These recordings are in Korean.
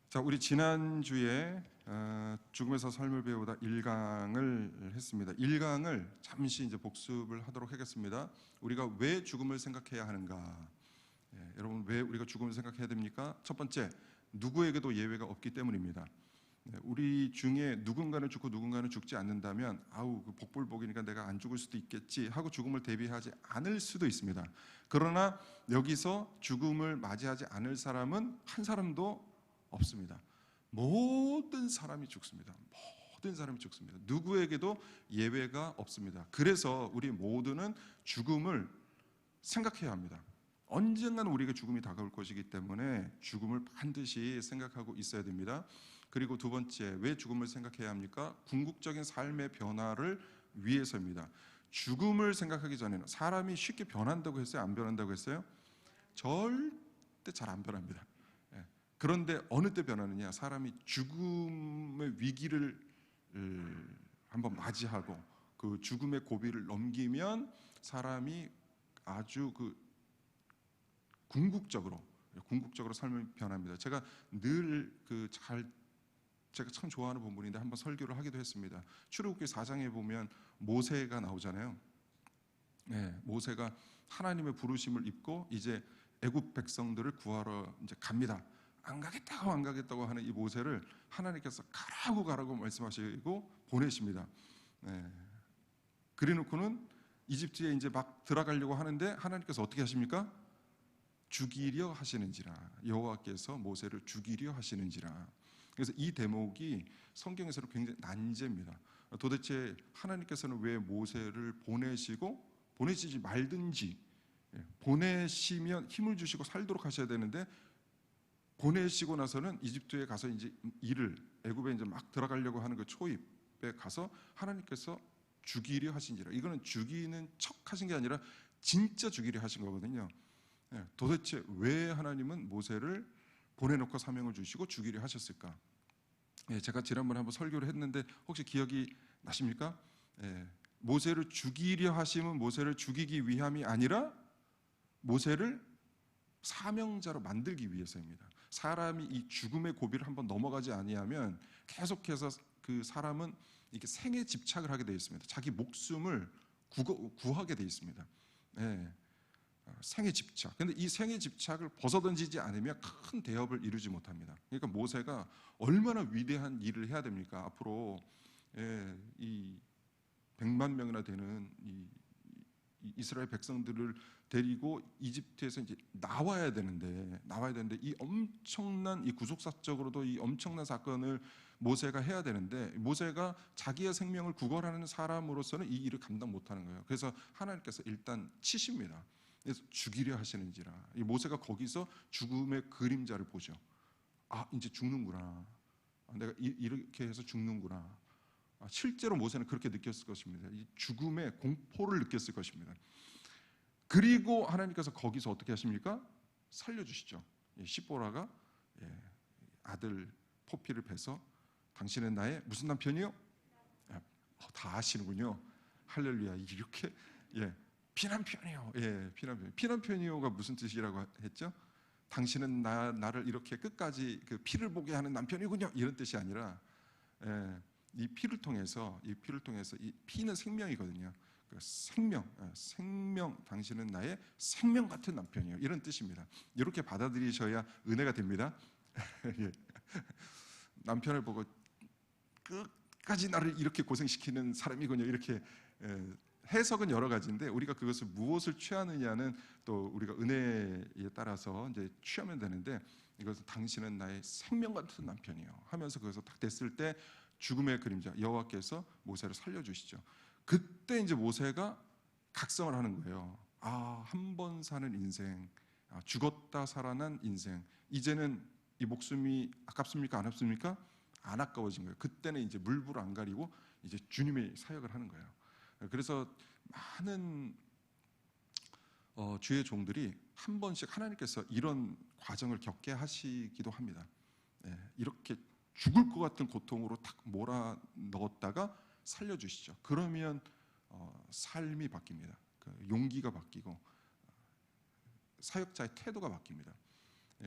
자, 우리 지난주에 죽음에서 삶을 배우다 1강을 했습니다. 1강을 잠시 이제 복습을 하도록 하겠습니다. 우리가 왜 죽음을 생각해야 하는가? 여러분, 왜 우리가 죽음을 생각해야 됩니까? 첫 번째, 누구에게도 예외가 없기 때문입니다. 우리 중에 누군가는 죽고 누군가는 죽지 않는다면 그 복불복이니까 내가 안 죽을 수도 있겠지 하고 죽음을 대비하지 않을 수도 있습니다. 그러나 여기서 죽음을 맞이하지 않을 사람은 한 사람도 없습니다. 모든 사람이 죽습니다. 모든 사람이 죽습니다. 누구에게도 예외가 없습니다. 그래서 우리 모두는 죽음을 생각해야 합니다. 언젠가는 우리에게 죽음이 다가올 것이기 때문에 죽음을 반드시 생각하고 있어야 됩니다. 그리고 두 번째, 왜 죽음을 생각해야 합니까? 궁극적인 삶의 변화를 위해서입니다. 죽음을 생각하기 전에는 사람이 쉽게 변한다고 했어요? 안 변한다고 했어요? 절대 잘 안 변합니다. 그런데 어느 때 변하느냐? 사람이 죽음의 위기를 한번 맞이하고 그 죽음의 고비를 넘기면 사람이 아주 궁극적으로 삶을 변합니다. 제가 늘 제가 참 좋아하는 본문인데 한번 설교를 하기도 했습니다. 출애굽기 4장에 보면 모세가 나오잖아요. 모세가 하나님의 부르심을 입고 이제 애굽 백성들을 구하러 이제 갑니다. 안 가겠다고 하는 이 모세를 하나님께서 가라고 말씀하시고 보내십니다. 그래놓고는 이집트에 이제 막 들어가려고 하는데 하나님께서 어떻게 하십니까? 죽이려 하시는지라. 여호와께서 모세를 죽이려 하시는지라. 그래서 이 대목이 성경에서는 굉장히 난제입니다. 도대체 하나님께서는 왜 모세를 보내시지 말든지, 보내시면 힘을 주시고 살도록 하셔야 되는데 보내시고 나서는 이집트에 가서 이제 애굽에 이제 막 들어가려고 하는 그 초입에 가서 하나님께서 죽이려 하신지라. 이거는 죽이는 척 하신 게 아니라 진짜 죽이려 하신 거거든요. 도대체 왜 하나님은 모세를 보내놓고 사명을 주시고 죽이려 하셨을까? 제가 지난번에 한번 설교를 했는데 혹시 기억이 나십니까? 모세를 죽이려 하심은 모세를 죽이기 위함이 아니라 모세를 사명자로 만들기 위해서입니다. 사람이 이 죽음의 고비를 한번 넘어가지 아니하면 계속해서 그 사람은 이렇게 생에 집착을 하게 되어 있습니다. 자기 목숨을 구하게 되어 있습니다. 생의 집착. 근데 이 생의 집착을 벗어던지지 않으면 큰 대업을 이루지 못합니다. 그러니까 모세가 얼마나 위대한 일을 해야 됩니까? 앞으로 이 100만 명이나 되는 이 이스라엘 백성들을 데리고 이집트에서 이제 나와야 되는데 이 엄청난 이 구속사적으로도 이 엄청난 사건을 모세가 해야 되는데 모세가 자기의 생명을 구걸하는 사람으로서는 이 일을 감당 못하는 거예요. 그래서 하나님께서 일단 치십니다. 그래서 죽이려 하시는지라. 이 모세가 거기서 죽음의 그림자를 보죠. 이제 죽는구나. 내가 이렇게 해서 죽는구나. 실제로 모세는 그렇게 느꼈을 것입니다. 이 죽음의 공포를 느꼈을 것입니다. 그리고 하나님께서 거기서 어떻게 하십니까? 살려주시죠. 시보라가 아들 포피를 베서 당신은 나의 무슨 남편이요? 다 아시는군요. 할렐루야. 이렇게 피난편이요. 피난편이요가 무슨 뜻이라고 했죠? 당신은 나를 이렇게 끝까지 그 피를 보게 하는 남편이군요. 이런 뜻이 아니라 이 피를 통해서 이 피는 생명이거든요. 그 생명, 당신은 나의 생명 같은 남편이에요. 이런 뜻입니다. 이렇게 받아들이셔야 은혜가 됩니다. 남편을 보고 끝까지 나를 이렇게 고생시키는 사람이군요. 이렇게 해석은 여러 가지인데 우리가 그것을 무엇을 취하느냐는 또 우리가 은혜에 따라서 이제 취하면 되는데 이것은 당신은 나의 생명 같은 남편이에요 하면서 그것을 딱 됐을 때 죽음의 그림자 여호와께서 모세를 살려주시죠. 그때 이제 모세가 각성을 하는 거예요. 한 번 사는 인생, 죽었다 살아난 인생, 이제는 이 목숨이 아깝습니까? 안 아깝습니까? 안 아까워진 거예요. 그때는 이제 물불 안 가리고 이제 주님의 사역을 하는 거예요. 그래서 많은 주의 종들이 한 번씩 하나님께서 이런 과정을 겪게 하시기도 합니다. 이렇게 죽을 것 같은 고통으로 탁 몰아 넣었다가 살려주시죠. 그러면 삶이 바뀝니다. 용기가 바뀌고 사역자의 태도가 바뀝니다.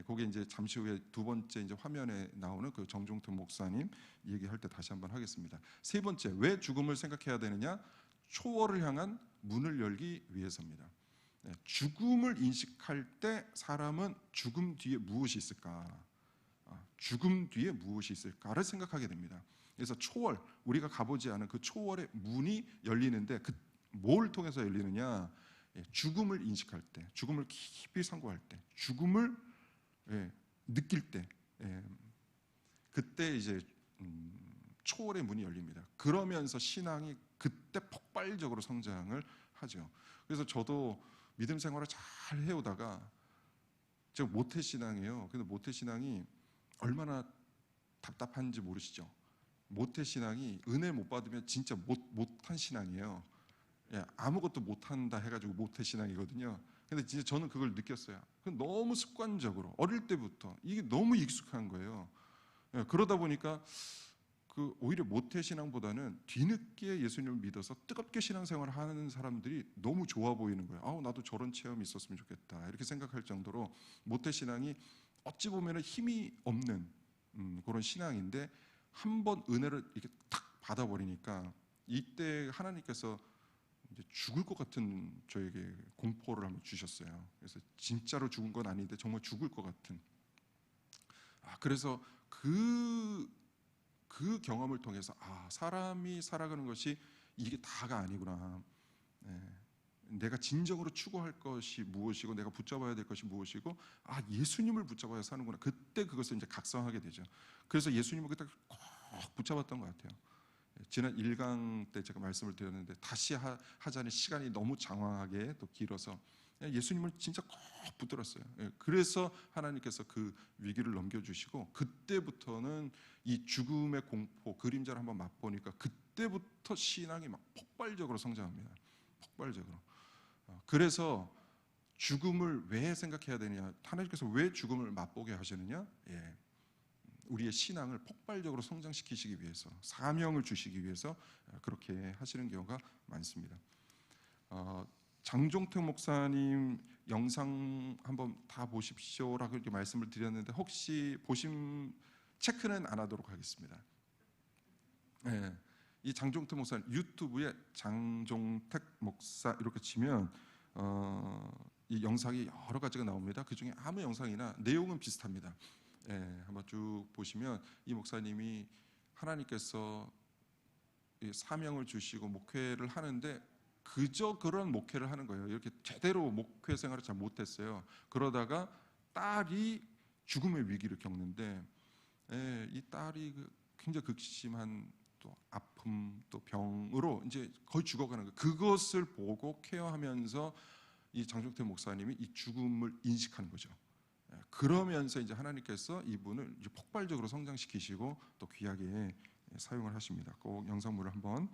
그게 이제 잠시 후에 두 번째 이제 화면에 나오는 그 정종특 목사님 얘기할 때 다시 한번 하겠습니다. 세 번째, 왜 죽음을 생각해야 되느냐? 초월을 향한 문을 열기 위해서입니다. 죽음을 인식할 때 사람은 죽음 뒤에 무엇이 있을까? 죽음 뒤에 무엇이 있을까를 생각하게 됩니다. 그래서 초월, 우리가 가보지 않은 그 초월의 문이 열리는데 뭘 통해서 열리느냐? 죽음을 인식할 때, 죽음을 깊이 상고할 때, 죽음을 느낄 때, 그때 이제 초월의 문이 열립니다. 그러면서 신앙이 그때 폭발적으로 성장을 하죠. 그래서 저도 믿음 생활을 잘 해오다가 제가 모태신앙이에요. 근데 모태신앙이 얼마나 답답한지 모르시죠? 모태신앙이 은혜 못 받으면 진짜 못한 신앙이에요. 아무것도 못한다 해가지고 모태신앙이거든요. 근데 진짜 저는 그걸 느꼈어요. 너무 습관적으로 어릴 때부터 이게 너무 익숙한 거예요. 그러다 보니까 오히려 모태신앙보다는 뒤늦게 예수님을 믿어서 뜨겁게 신앙생활을 하는 사람들이 너무 좋아 보이는 거예요. 나도 저런 체험이 있었으면 좋겠다 이렇게 생각할 정도로 모태신앙이 어찌 보면 힘이 없는 그런 신앙인데 한번 은혜를 이렇게 탁 받아버리니까 이때 하나님께서 이제 죽을 것 같은 저에게 공포를 한번 주셨어요. 그래서 진짜로 죽은 건 아닌데 정말 죽을 것 같은. 그래서 그 경험을 통해서 사람이 살아가는 것이 이게 다가 아니구나. 내가 진정으로 추구할 것이 무엇이고 내가 붙잡아야 될 것이 무엇이고 예수님을 붙잡아야 사는구나. 그때 그것을 이제 각성하게 되죠. 그래서 예수님을 그때 꼭 붙잡았던 것 같아요. 지난 1강 때 제가 말씀을 드렸는데 다시 하자니 시간이 너무 장황하게 또 길어서 예수님을 진짜 꼭 붙들었어요. 그래서 하나님께서 그 위기를 넘겨주시고 그때부터는 이 죽음의 공포, 그림자를 한번 맛보니까 그때부터 신앙이 막 폭발적으로 성장합니다. 폭발적으로. 그래서 죽음을 왜 생각해야 되냐? 하나님께서 왜 죽음을 맛보게 하시느냐? 우리의 신앙을 폭발적으로 성장시키시기 위해서, 사명을 주시기 위해서 그렇게 하시는 경우가 많습니다. 장종택 목사님 영상 한번 다 보십시오라고 이렇게 말씀을 드렸는데 혹시 체크는 안 하도록 하겠습니다. 이 장종택 목사님 유튜브에 장종택 목사 이렇게 치면 이 영상이 여러 가지가 나옵니다. 그 중에 아무 영상이나 내용은 비슷합니다. 한번 쭉 보시면 이 목사님이 하나님께서 사명을 주시고 목회를 하는데 그저 그런 목회를 하는 거예요. 이렇게 제대로 목회 생활을 잘 못했어요. 그러다가 딸이 죽음의 위기를 겪는데 이 딸이 굉장히 극심한 또 아픔 또 병으로 이제 거의 죽어가는 거예요. 그것을 보고 케어하면서 이 장종택 목사님이 이 죽음을 인식하는 거죠. 그러면서 이제 하나님께서 이분을 이제 폭발적으로 성장시키시고 또 귀하게 사용을 하십니다. 꼭 영상물을 한번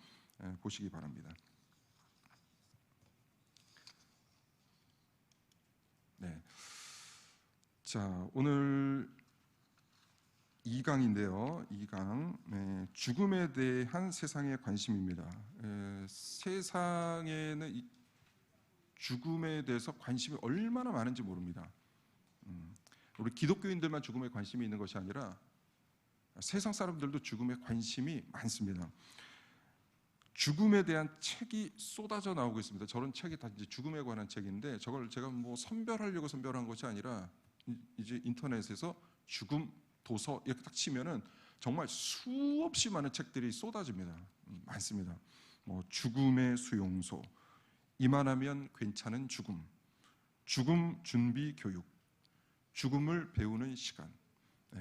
보시기 바랍니다. 자, 오늘 2강인데요. 2강 죽음에 대한 세상의 관심입니다. 세상에는 이 죽음에 대해서 관심이 얼마나 많은지 모릅니다. 우리 기독교인들만 죽음에 관심이 있는 것이 아니라 세상 사람들도 죽음에 관심이 많습니다. 죽음에 대한 책이 쏟아져 나오고 있습니다. 저런 책이 다 이제 죽음에 관한 책인데 저걸 제가 뭐 선별하려고 선별한 것이 아니라 이제 인터넷에서 죽음 도서 이렇게 딱 치면은 정말 수없이 많은 책들이 쏟아집니다. 많습니다. 뭐 죽음의 수용소, 이만하면 괜찮은 죽음, 죽음 준비 교육, 죽음을 배우는 시간.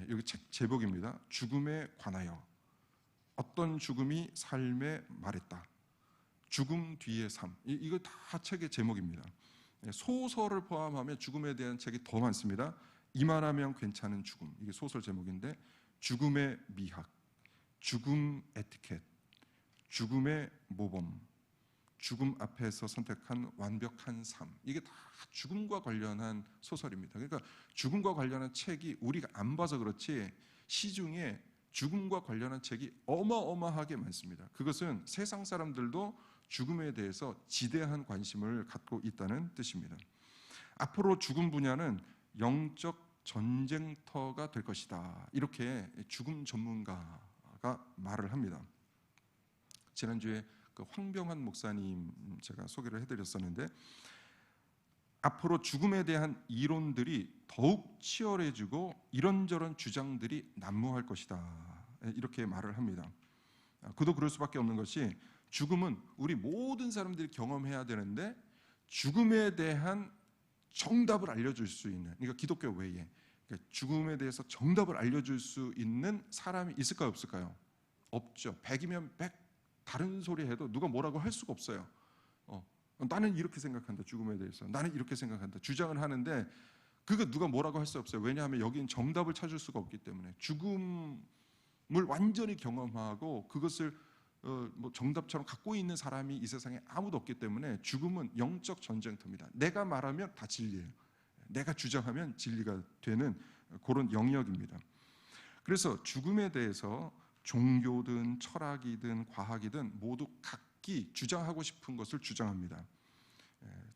여기 책 제목입니다. 죽음에 관하여. 어떤 죽음이 삶에 말했다. 죽음 뒤의 삶. 이거 다 책의 제목입니다. 소설을 포함하면 죽음에 대한 책이 더 많습니다. 이만하면 괜찮은 죽음. 이게 소설 제목인데 죽음의 미학, 죽음 에티켓, 죽음의 모범, 죽음 앞에서 선택한 완벽한 삶. 이게 다 죽음과 관련한 소설입니다. 그러니까 죽음과 관련한 책이 우리가 안 봐서 그렇지 시중에 죽음과 관련한 책이 어마어마하게 많습니다. 그것은 세상 사람들도 죽음에 대해서 지대한 관심을 갖고 있다는 뜻입니다. 앞으로 죽음 분야는 영적 전쟁터가 될 것이다. 이렇게 죽음 전문가가 말을 합니다. 지난주에 그 황병환 목사님 제가 소개를 해드렸었는데, 앞으로 죽음에 대한 이론들이 더욱 치열해지고 이런저런 주장들이 난무할 것이다. 이렇게 말을 합니다. 그도 그럴 수밖에 없는 것이, 죽음은 우리 모든 사람들이 경험해야 되는데 죽음에 대한 정답을 알려줄 수 있는, 그러니까 기독교 외에 죽음에 대해서 정답을 알려줄 수 있는 사람이 있을까요, 없을까요? 없죠. 100이면 100 다른 소리 해도 누가 뭐라고 할 수가 없어요. 나는 이렇게 생각한다, 죽음에 대해서. 나는 이렇게 생각한다, 주장을 하는데 그거 누가 뭐라고 할 수 없어요. 왜냐하면 여기는 정답을 찾을 수가 없기 때문에. 죽음을 완전히 경험하고 그것을 뭐 정답처럼 갖고 있는 사람이 이 세상에 아무도 없기 때문에 죽음은 영적 전쟁터입니다. 내가 말하면 다 진리예요. 내가 주장하면 진리가 되는 그런 영역입니다. 그래서 죽음에 대해서 종교든 철학이든 과학이든 모두 각기 주장하고 싶은 것을 주장합니다.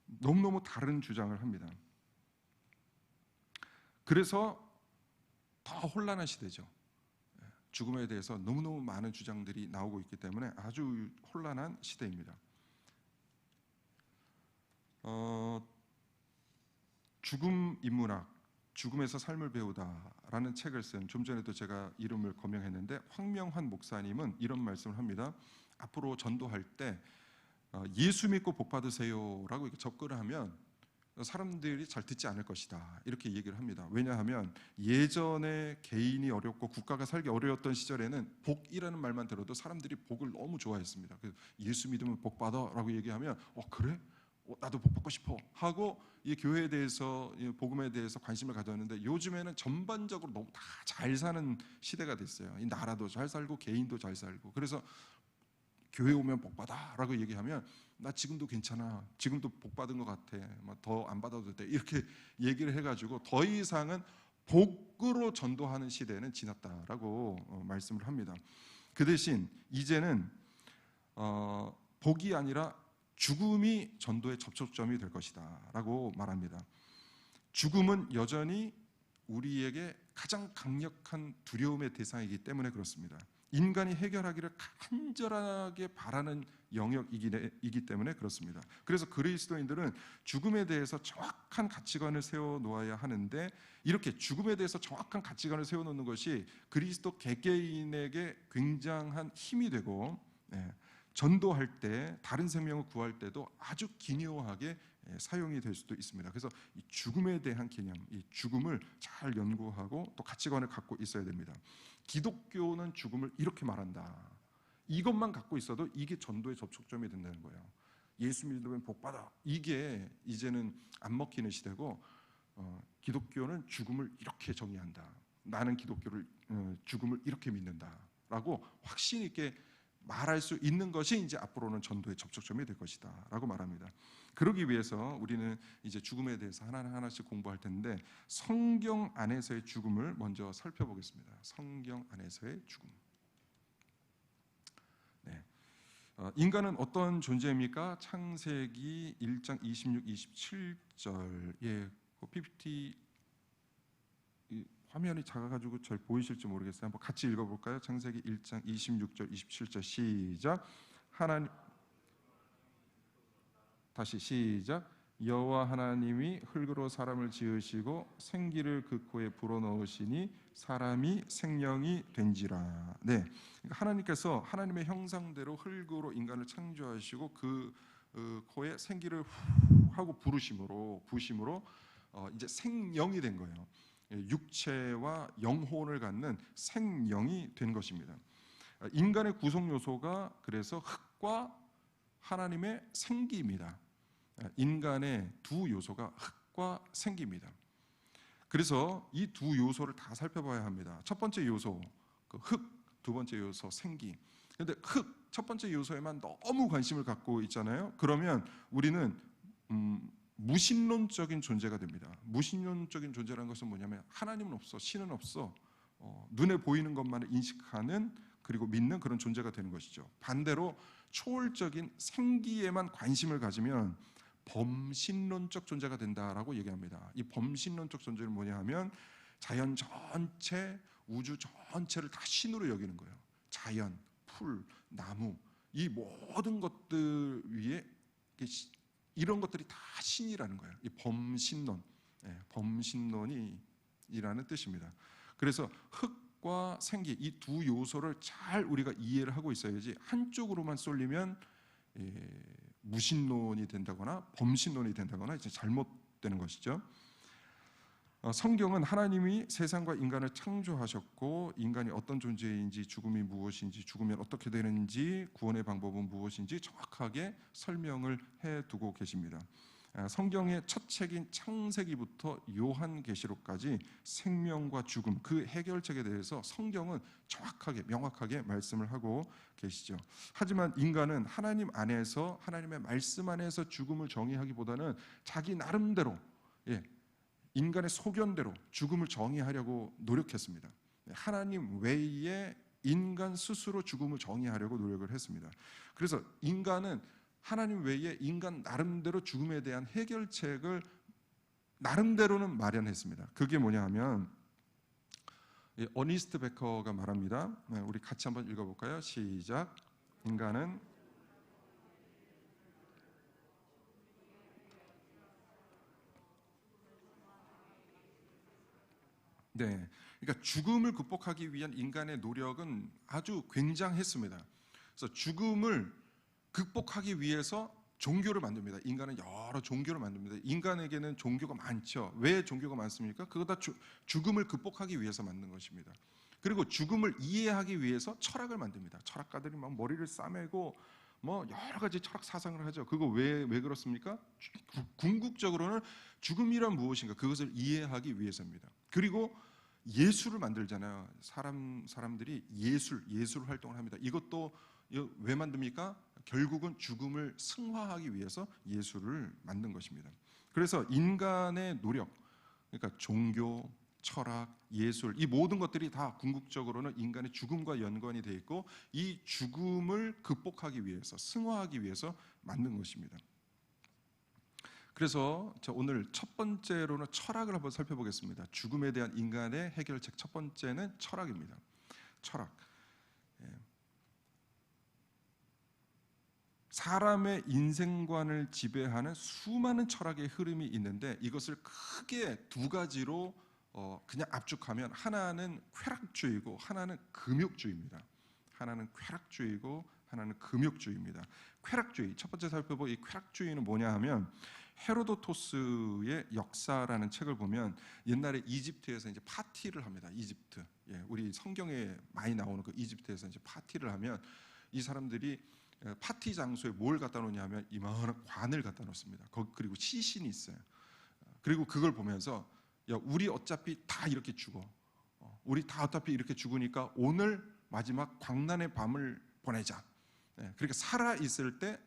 너무너무 다른 주장을 합니다. 그래서 더 혼란한 시대죠. 죽음에 대해서 너무너무 많은 주장들이 나오고 있기 때문에 아주 혼란한 시대입니다. 죽음 인문학, 죽음에서 삶을 배우다라는 책을 쓴, 좀 전에도 제가 이름을 거명했는데 황명환 목사님은 이런 말씀을 합니다. 앞으로 전도할 때 예수 믿고 복 받으세요라고 이렇게 접근을 하면 사람들이 잘 듣지 않을 것이다, 이렇게 얘기를 합니다. 왜냐하면 예전에 개인이 어렵고 국가가 살기 어려웠던 시절에는 복이라는 말만 들어도 사람들이 복을 너무 좋아했습니다. 그래서 예수 믿으면 복 받아라고 얘기하면 그래? 나도 복 받고 싶어 하고 이 교회에 대해서, 복음에 대해서 관심을 가졌는데, 요즘에는 전반적으로 너무 다 잘 사는 시대가 됐어요. 이 나라도 잘 살고 개인도 잘 살고. 그래서 교회 오면 복 받아라고 얘기하면 나 지금도 괜찮아, 지금도 복 받은 것 같아, 더 안 받아도 돼, 이렇게 얘기를 해가지고 더 이상은 복으로 전도하는 시대는 지났다라고 말씀을 합니다. 그 대신 이제는 복이 아니라 죽음이 전도의 접촉점이 될 것이다 라고 말합니다. 죽음은 여전히 우리에게 가장 강력한 두려움의 대상이기 때문에 그렇습니다. 인간이 해결하기를 간절하게 바라는 영역이기 때문에 그렇습니다. 그래서 그리스도인들은 죽음에 대해서 정확한 가치관을 세워놓아야 하는데, 이렇게 죽음에 대해서 정확한 가치관을 세워놓는 것이 그리스도 개개인에게 굉장한 힘이 되고, 전도할 때, 다른 생명을 구할 때도 아주 기묘하게 사용이 될 수도 있습니다. 그래서 이 죽음에 대한 개념, 이 죽음을 잘 연구하고 또 가치관을 갖고 있어야 됩니다. 기독교는 죽음을 이렇게 말한다, 이것만 갖고 있어도 이게 전도의 접촉점이 된다는 거예요. 예수 믿으면 복 받아, 이게 이제는 안 먹히는 시대고, 기독교는 죽음을 이렇게 정의한다, 나는 기독교를 죽음을 이렇게 믿는다라고 확신 있게 말할 수 있는 것이 이제 앞으로는 전도의 접촉점이 될 것이다 라고 말합니다. 그러기 위해서 우리는 이제 죽음에 대해서 하나하나씩 공부할 텐데, 성경 안에서의 죽음을 먼저 살펴보겠습니다. 성경 안에서의 죽음. 인간은 어떤 존재입니까? 창세기 1장 26, 27절. 그 PPT 화면이 작아가지고 잘 보이실지 모르겠어요. 한번 같이 읽어볼까요? 창세기 1장 26절, 27절 시작. 다시 시작. 여호와 하나님이 흙으로 사람을 지으시고 생기를 그 코에 불어넣으시니 사람이 생명이 된지라. 네, 하나님께서 하나님의 형상대로 흙으로 인간을 창조하시고 그 코에 생기를 하고 부심으로 이제 생명이 된 거예요. 육체와 영혼을 갖는 생명이 된 것입니다. 인간의 구성 요소가 그래서 흙과 하나님의 생기입니다. 인간의 두 요소가 흙과 생기입니다. 그래서 이 두 요소를 다 살펴봐야 합니다. 첫 번째 요소 흙, 두 번째 요소 생기. 그런데 흙 첫 번째 요소에만 너무 관심을 갖고 있잖아요. 그러면 우리는 무신론적인 존재가 됩니다. 무신론적인 존재라는 것은 뭐냐면 하나님은 없어, 신은 없어, 눈에 보이는 것만을 인식하는, 그리고 믿는 그런 존재가 되는 것이죠. 반대로 초월적인 생기에만 관심을 가지면 범신론적 존재가 된다라고 얘기합니다. 이 범신론적 존재는 뭐냐 하면 자연 전체, 우주 전체를 다 신으로 여기는 거예요. 자연, 풀, 나무, 이 모든 것들 위에 이런 것들이 다 신이라는 거예요. 이 범신론, 범신론이라는 뜻입니다. 그래서 흙과 생기 이 두 요소를 잘 우리가 이해를 하고 있어야지 한쪽으로만 쏠리면 무신론이 된다거나 범신론이 된다거나 이제 잘못되는 것이죠. 성경은 하나님이 세상과 인간을 창조하셨고 인간이 어떤 존재인지, 죽음이 무엇인지, 죽으면 어떻게 되는지, 구원의 방법은 무엇인지 정확하게 설명을 해두고 계십니다. 성경의 첫 책인 창세기부터 요한계시록까지 생명과 죽음, 그 해결책에 대해서 성경은 정확하게 명확하게 말씀을 하고 계시죠. 하지만 인간은 하나님 안에서, 하나님의 말씀 안에서 죽음을 정의하기보다는 자기 나름대로, 인간의 소견대로 죽음을 정의하려고 노력했습니다. 하나님 외에 인간 스스로 죽음을 정의하려고 노력을 했습니다. 그래서 인간은 하나님 외에 인간 나름대로 죽음에 대한 해결책을 나름대로는 마련했습니다. 그게 뭐냐 하면 어니스트 베커가 말합니다. 우리 같이 한번 읽어볼까요? 시작. 인간은 그러니까 죽음을 극복하기 위한 인간의 노력은 아주 굉장했습니다. 그래서 죽음을 극복하기 위해서 종교를 만듭니다. 인간은 여러 종교를 만듭니다. 인간에게는 종교가 많죠. 왜 종교가 많습니까? 그거 다 죽음을 극복하기 위해서 만든 것입니다. 그리고 죽음을 이해하기 위해서 철학을 만듭니다. 철학가들이 막 머리를 싸매고 뭐 여러 가지 철학 사상을 하죠. 그거 왜 그렇습니까? 궁극적으로는 죽음이란 무엇인가 그것을 이해하기 위해서입니다. 그리고 예술을 만들잖아요. 사람들이 예술 활동을 합니다. 이것도 왜 만듭니까? 결국은 죽음을 승화하기 위해서 예술을 만든 것입니다. 그래서 인간의 노력, 그러니까 종교, 철학, 예술, 이 모든 것들이 다 궁극적으로는 인간의 죽음과 연관이 되어 있고 이 죽음을 극복하기 위해서, 승화하기 위해서 만든 것입니다. 그래서 오늘 첫 번째로는 철학을 한번 살펴보겠습니다. 죽음에 대한 인간의 해결책 첫 번째는 철학입니다. 철학. 사람의 인생관을 지배하는 수많은 철학의 흐름이 있는데 이것을 크게 두 가지로 그냥 압축하면 하나는 쾌락주의고 하나는 금욕주의입니다. 하나는 쾌락주의고 하나는 금욕주의입니다. 쾌락주의, 첫 번째 살펴볼 이 쾌락주의는 뭐냐 하면 헤로도토스의 역사라는 책을 보면 옛날에 이집트에서 이제 파티를 합니다. 이집트, 우리 성경에 많이 나오는 그 이집트에서 이제 파티를 하면 이 사람들이 파티 장소에 뭘 갖다 놓냐면 이만한 관을 갖다 놓습니다. 그리고 시신이 있어요. 그리고 그걸 보면서 야, 우리 어차피 다 이렇게 죽어. 우리 다 어차피 이렇게 죽으니까 오늘 마지막 광란의 밤을 보내자. 그러니까 살아 있을 때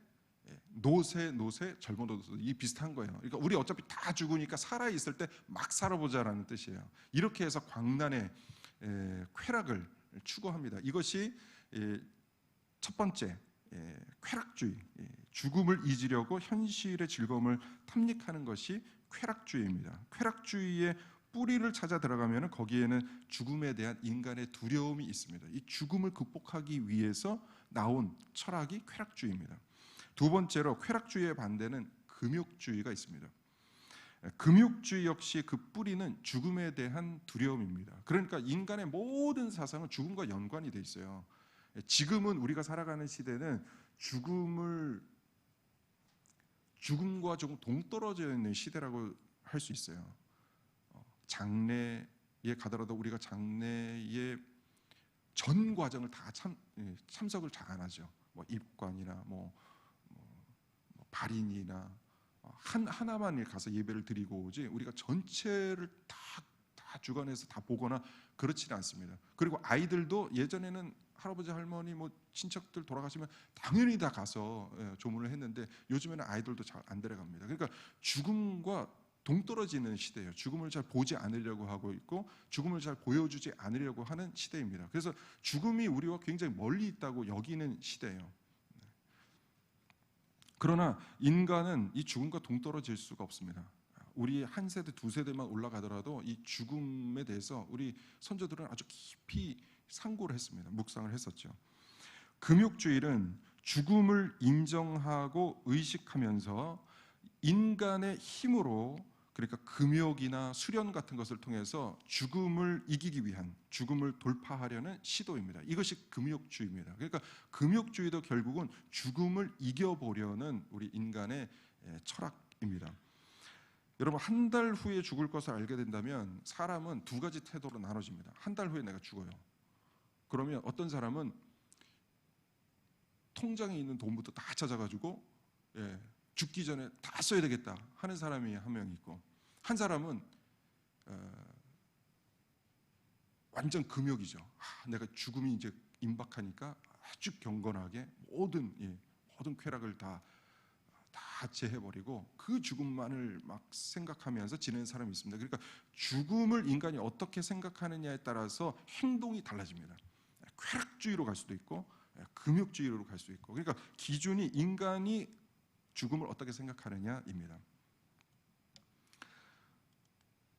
노세, 젊은 노세 이 비슷한 거예요. 그러니까 우리 어차피 다 죽으니까 살아 있을 때 막 살아보자라는 뜻이에요. 이렇게 해서 광란의 쾌락을 추구합니다. 이것이 첫 번째 쾌락주의, 죽음을 잊으려고 현실의 즐거움을 탐닉하는 것이 쾌락주의입니다. 쾌락주의의 뿌리를 찾아 들어가면 거기에는 죽음에 대한 인간의 두려움이 있습니다. 이 죽음을 극복하기 위해서 나온 철학이 쾌락주의입니다. 두 번째로 쾌락주의의 반대는 금욕주의가 있습니다. 금욕주의 역시 그 뿌리는 죽음에 대한 두려움입니다. 그러니까 인간의 모든 사상은 죽음과 연관이 돼 있어요. 지금은 우리가 살아가는 시대는 죽음과 조금 동떨어져 있는 시대라고 할 수 있어요. 장례에 가더라도 우리가 장례의 전 과정을 다 참석을 잘 안 하죠. 뭐 입관이나 발인이나 하나만 가서 예배를 드리고 오지 우리가 전체를 다 주관해서 다 보거나 그렇지는 않습니다. 그리고 아이들도 예전에는 할아버지 할머니 친척들 돌아가시면 당연히 다 가서 조문을 했는데 요즘에는 아이들도 잘 안 데려갑니다. 그러니까 죽음과 동떨어지는 시대예요. 죽음을 잘 보지 않으려고 하고 있고 죽음을 잘 보여주지 않으려고 하는 시대입니다. 그래서 죽음이 우리와 굉장히 멀리 있다고 여기는 시대예요. 그러나 인간은 이 죽음과 동떨어질 수가 없습니다. 우리 한 세대, 두 세대만 올라가더라도 이 죽음에 대해서 우리 선조들은 아주 깊이 상고를 했습니다. 묵상을 했었죠. 금욕주일은 죽음을 인정하고 의식하면서 인간의 힘으로, 그러니까 금욕이나 수련 같은 것을 통해서 죽음을 이기기 위한, 죽음을 돌파하려는 시도입니다. 이것이 금욕주의입니다. 그러니까 금욕주의도 결국은 죽음을 이겨보려는 우리 인간의 철학입니다. 여러분, 한 달 후에 죽을 것을 알게 된다면 사람은 두 가지 태도로 나눠집니다. 한 달 후에 내가 죽어요. 그러면 어떤 사람은 통장에 있는 돈부터 다 찾아가지고 죽기 전에 다 써야 되겠다 하는 사람이 한 명 있고, 한 사람은 완전 금욕이죠. 내가 죽음이 이제 임박하니까 아주 경건하게 모든 쾌락을 다 제해버리고 그 죽음만을 막 생각하면서 지내는 사람이 있습니다. 그러니까 죽음을 인간이 어떻게 생각하느냐에 따라서 행동이 달라집니다. 쾌락주의로 갈 수도 있고 금욕주의로 갈 수 있고, 그러니까 기준이 인간이 죽음을 어떻게 생각하느냐입니다.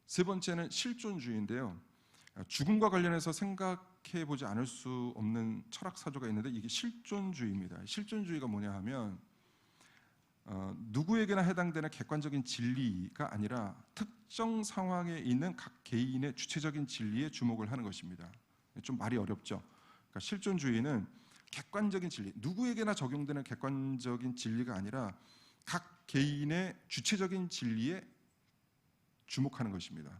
세 번째는 실존주의인데요. 죽음과 관련해서 생각해 보지 않을 수 없는 철학 사조가 있는데 이게 실존주의입니다. 실존주의가 뭐냐 하면 누구에게나 해당되는 객관적인 진리가 아니라 특정 상황에 있는 각 개인의 주체적인 진리에 주목을 하는 것입니다. 좀 말이 어렵죠. 그러니까 실존주의는 객관적인 진리, 누구에게나 적용되는 객관적인 진리가 아니라 각 개인의 주체적인 진리에 주목하는 것입니다.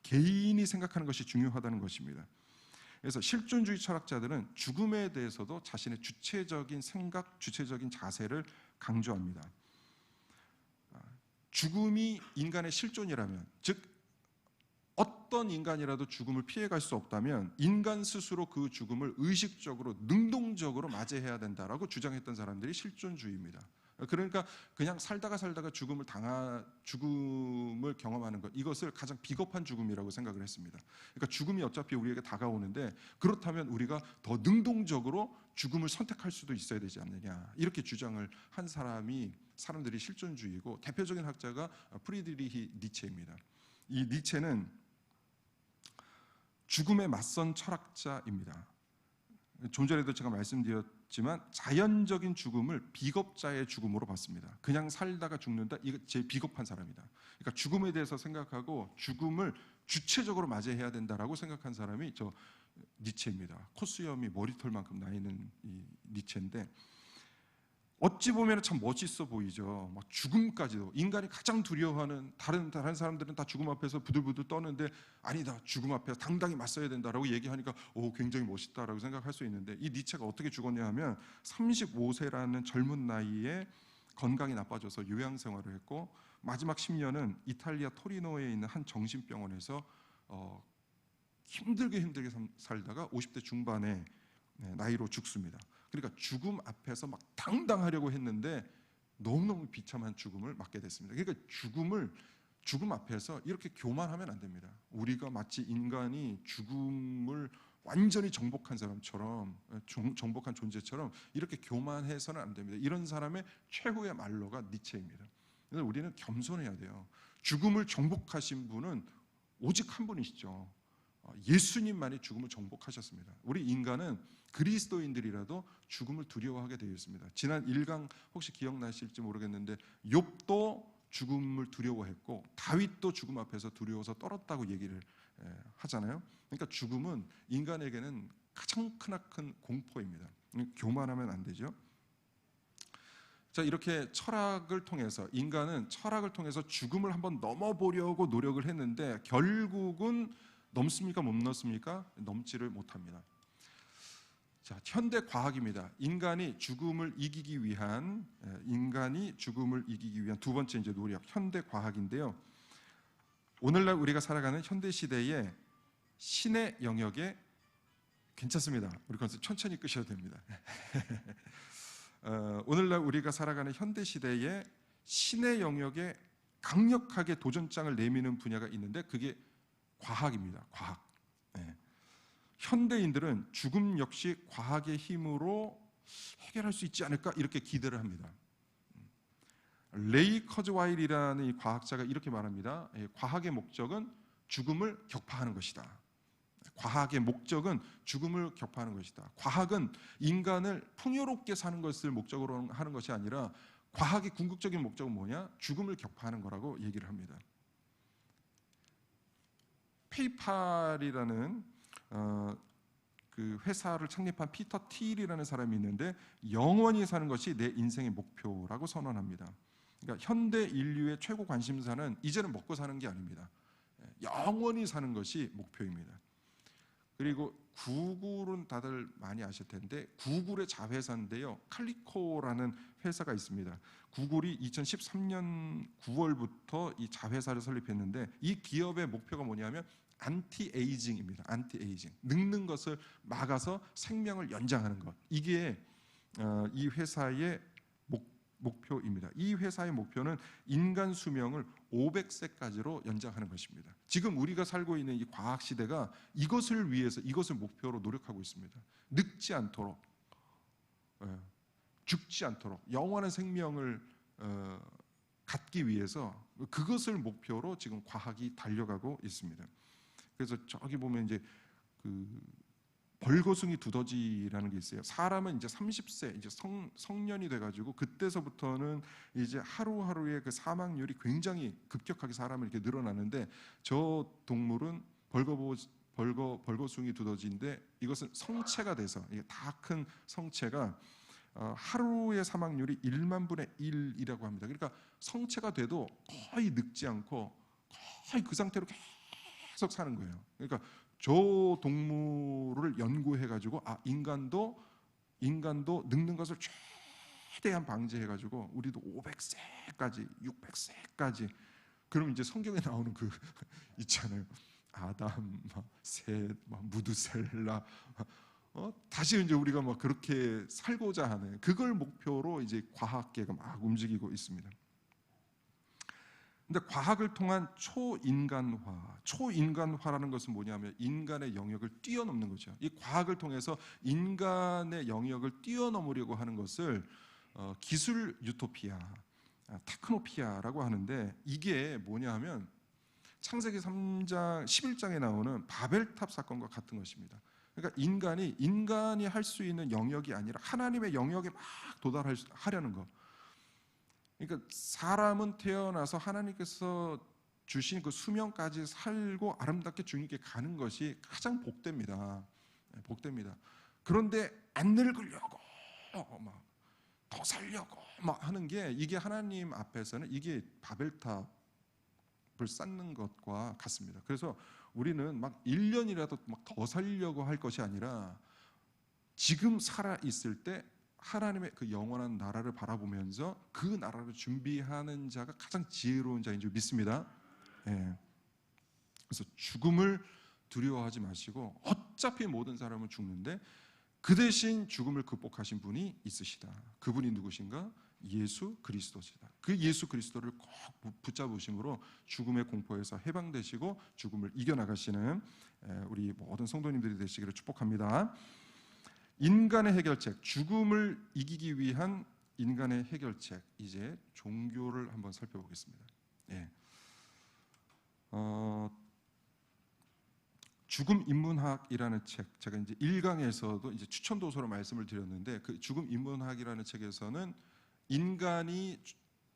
개인이 생각하는 것이 중요하다는 것입니다. 그래서 실존주의 철학자들은 죽음에 대해서도 자신의 주체적인 생각, 주체적인 자세를 강조합니다. 죽음이 인간의 실존이라면, 즉 어떤 인간이라도 죽음을 피해갈 수 없다면 인간 스스로 그 죽음을 의식적으로, 능동적으로 맞이해야 된다라고 주장했던 사람들이 실존주의입니다. 그러니까 그냥 살다가 죽음을 경험하는 것, 이것을 가장 비겁한 죽음이라고 생각을 했습니다. 그러니까 죽음이 어차피 우리에게 다가오는데 그렇다면 우리가 더 능동적으로 죽음을 선택할 수도 있어야 되지 않느냐, 이렇게 주장을 한 사람들이 실존주의고, 대표적인 학자가 프리드리히 니체입니다. 이 니체는 죽음에 맞선 철학자입니다. 좀 전에도 제가 말씀드렸지만 자연적인 죽음을 비겁자의 죽음으로 봤습니다. 그냥 살다가 죽는다, 이거 제일 비겁한 사람이다. 그러니까 죽음에 대해서 생각하고 죽음을 주체적으로 맞이해야 된다라고 생각한 사람이 저 니체입니다. 콧수염이 머리털만큼 나 있는 이 니체인데, 어찌 보면 참 멋있어 보이죠. 막 죽음까지도, 인간이 가장 두려워하는, 다른 사람들은 다 죽음 앞에서 부들부들 떠는데 아니다, 죽음 앞에서 당당히 맞서야 된다라고 얘기하니까 굉장히 멋있다라고 생각할 수 있는데, 이 니체가 어떻게 죽었냐 하면 35세라는 젊은 나이에 건강이 나빠져서 요양생활을 했고, 마지막 10년은 이탈리아 토리노에 있는 한 정신병원에서 힘들게 살다가 50대 중반에 나이로 죽습니다. 그러니까 죽음 앞에서 막 당당하려고 했는데 너무너무 비참한 죽음을 맞게 됐습니다. 그러니까 죽음 앞에서 이렇게 교만하면 안 됩니다. 우리가 마치 인간이 죽음을 완전히 정복한 사람처럼, 정복한 존재처럼 이렇게 교만해서는 안 됩니다. 이런 사람의 최후의 말로가 니체입니다. 그래서 우리는 겸손해야 돼요. 죽음을 정복하신 분은 오직 한 분이시죠. 예수님만이 죽음을 정복하셨습니다. 우리 인간은 그리스도인들이라도 죽음을 두려워하게 되어 있습니다. 지난 1강 혹시 기억나실지 모르겠는데 욥도 죽음을 두려워했고 다윗도 죽음 앞에서 두려워서 떨었다고 얘기를 하잖아요. 그러니까 죽음은 인간에게는 가장 크나큰 공포입니다. 교만하면 안 되죠. 자, 이렇게 인간은 철학을 통해서 죽음을 한번 넘어보려고 노력을 했는데 결국은 넘습니까? 못 넘습니까? 넘지를 못합니다. 자, 현대 과학입니다. 인간이 죽음을 이기기 위한 두 번째 이제 노력, 현대 과학인데요. 오늘날 우리가 살아가는 현대 시대의 신의 영역에, 괜찮습니다. 우리 컨셉 천천히 끄셔도 됩니다. 오늘날 우리가 살아가는 현대 시대의 신의 영역에 강력하게 도전장을 내미는 분야가 있는데 그게 과학입니다. 과학. 현대인들은 죽음 역시 과학의 힘으로 해결할 수 있지 않을까 이렇게 기대를 합니다. 레이 커즈와일이라는 이 과학자가 이렇게 말합니다. 과학의 목적은 죽음을 격파하는 것이다. 과학의 목적은 죽음을 격파하는 것이다. 과학은 인간을 풍요롭게 사는 것을 목적으로 하는 것이 아니라 과학의 궁극적인 목적은 뭐냐? 죽음을 격파하는 거라고 얘기를 합니다. 페이팔이라는 그 회사를 창립한 피터 틸이라는 사람이 있는데 영원히 사는 것이 내 인생의 목표라고 선언합니다. 그러니까 현대 인류의 최고 관심사는 이제는 먹고 사는 게 아닙니다. 영원히 사는 것이 목표입니다. 그리고 구글은 다들 많이 아실 텐데 구글의 자회사인데요. 칼리코라는 회사가 있습니다. 구글이 2013년 9월부터 이 자회사를 설립했는데 이 기업의 목표가 뭐냐면 안티에이징입니다. 안티에이징. 늙는 것을 막아서 생명을 연장하는 것. 이게 이 회사의 목표입니다. 이 회사의 목표는 인간 수명을 500세까지로 연장하는 것입니다. 지금 우리가 살고 있는 이 과학 시대가 이것을 위해서 이것을 목표로 노력하고 있습니다. 늙지 않도록, 죽지 않도록 영원한 생명을 갖기 위해서 그것을 목표로 지금 과학이 달려가고 있습니다. 그래서 저기 보면 이제 그 벌거숭이 두더지라는 게 있어요. 사람은 이제 30세 이제 성년이 돼가지고 그때서부터는 이제 하루하루의 그 사망률이 굉장히 급격하게 사람은 이렇게 늘어나는데 저 동물은 벌거숭이 두더지인데 이것은 성체가 돼서 이게 다 큰 성체가 하루의 사망률이 1만 분의 1이라고 합니다. 그러니까 성체가 돼도 거의 늙지 않고 거의 그 상태로 계속 사는 거예요. 그러니까 저 동물을 연구해가지고 인간도 늙는 것을 최대한 방지해가지고 우리도 500세까지 600세까지 그럼 이제 성경에 나오는 그 있잖아요. 아담, 셋, 무드셀라 다시 이제 우리가 막 그렇게 살고자 하는 그걸 목표로 이제 과학계가 막 움직이고 있습니다. 근데 과학을 통한 초인간화라는 것은 뭐냐면 인간의 영역을 뛰어넘는 거죠. 이 과학을 통해서 인간의 영역을 뛰어넘으려고 하는 것을 기술 유토피아, 테크노피아라고 하는데 이게 뭐냐 하면 창세기 3장 11장에 나오는 바벨탑 사건과 같은 것입니다. 그러니까 인간이 할 수 있는 영역이 아니라 하나님의 영역에 막 도달하려는 것. 그러니까 사람은 태어나서 하나님께서 주신 그 수명까지 살고 아름답게 주님께 가는 것이 가장 복됩니다. 복됩니다. 그런데 안 늙으려고 막 더 살려고 막 하는 게 이게 하나님 앞에서는 이게 바벨탑을 쌓는 것과 같습니다. 그래서 우리는 막 1년이라도 막 더 살려고 할 것이 아니라 지금 살아 있을 때 하나님의 그 영원한 나라를 바라보면서 그 나라를 준비하는 자가 가장 지혜로운 자인 줄 믿습니다. 그래서 죽음을 두려워하지 마시고 어차피 모든 사람은 죽는데 그 대신 죽음을 극복하신 분이 있으시다. 그분이 누구신가? 예수 그리스도시다. 그 예수 그리스도를 꼭 붙잡으심으로 죽음의 공포에서 해방되시고 죽음을 이겨나가시는 우리 모든 성도님들이 되시기를 축복합니다. 인간의 해결책, 죽음을 이기기 위한 인간의 해결책. 이제 종교를 한번 살펴보겠습니다. 죽음 인문학이라는 책, 제가 이제 1강에서도 이제 추천 도서로 말씀을 드렸는데 그 죽음 인문학이라는 책에서는 인간이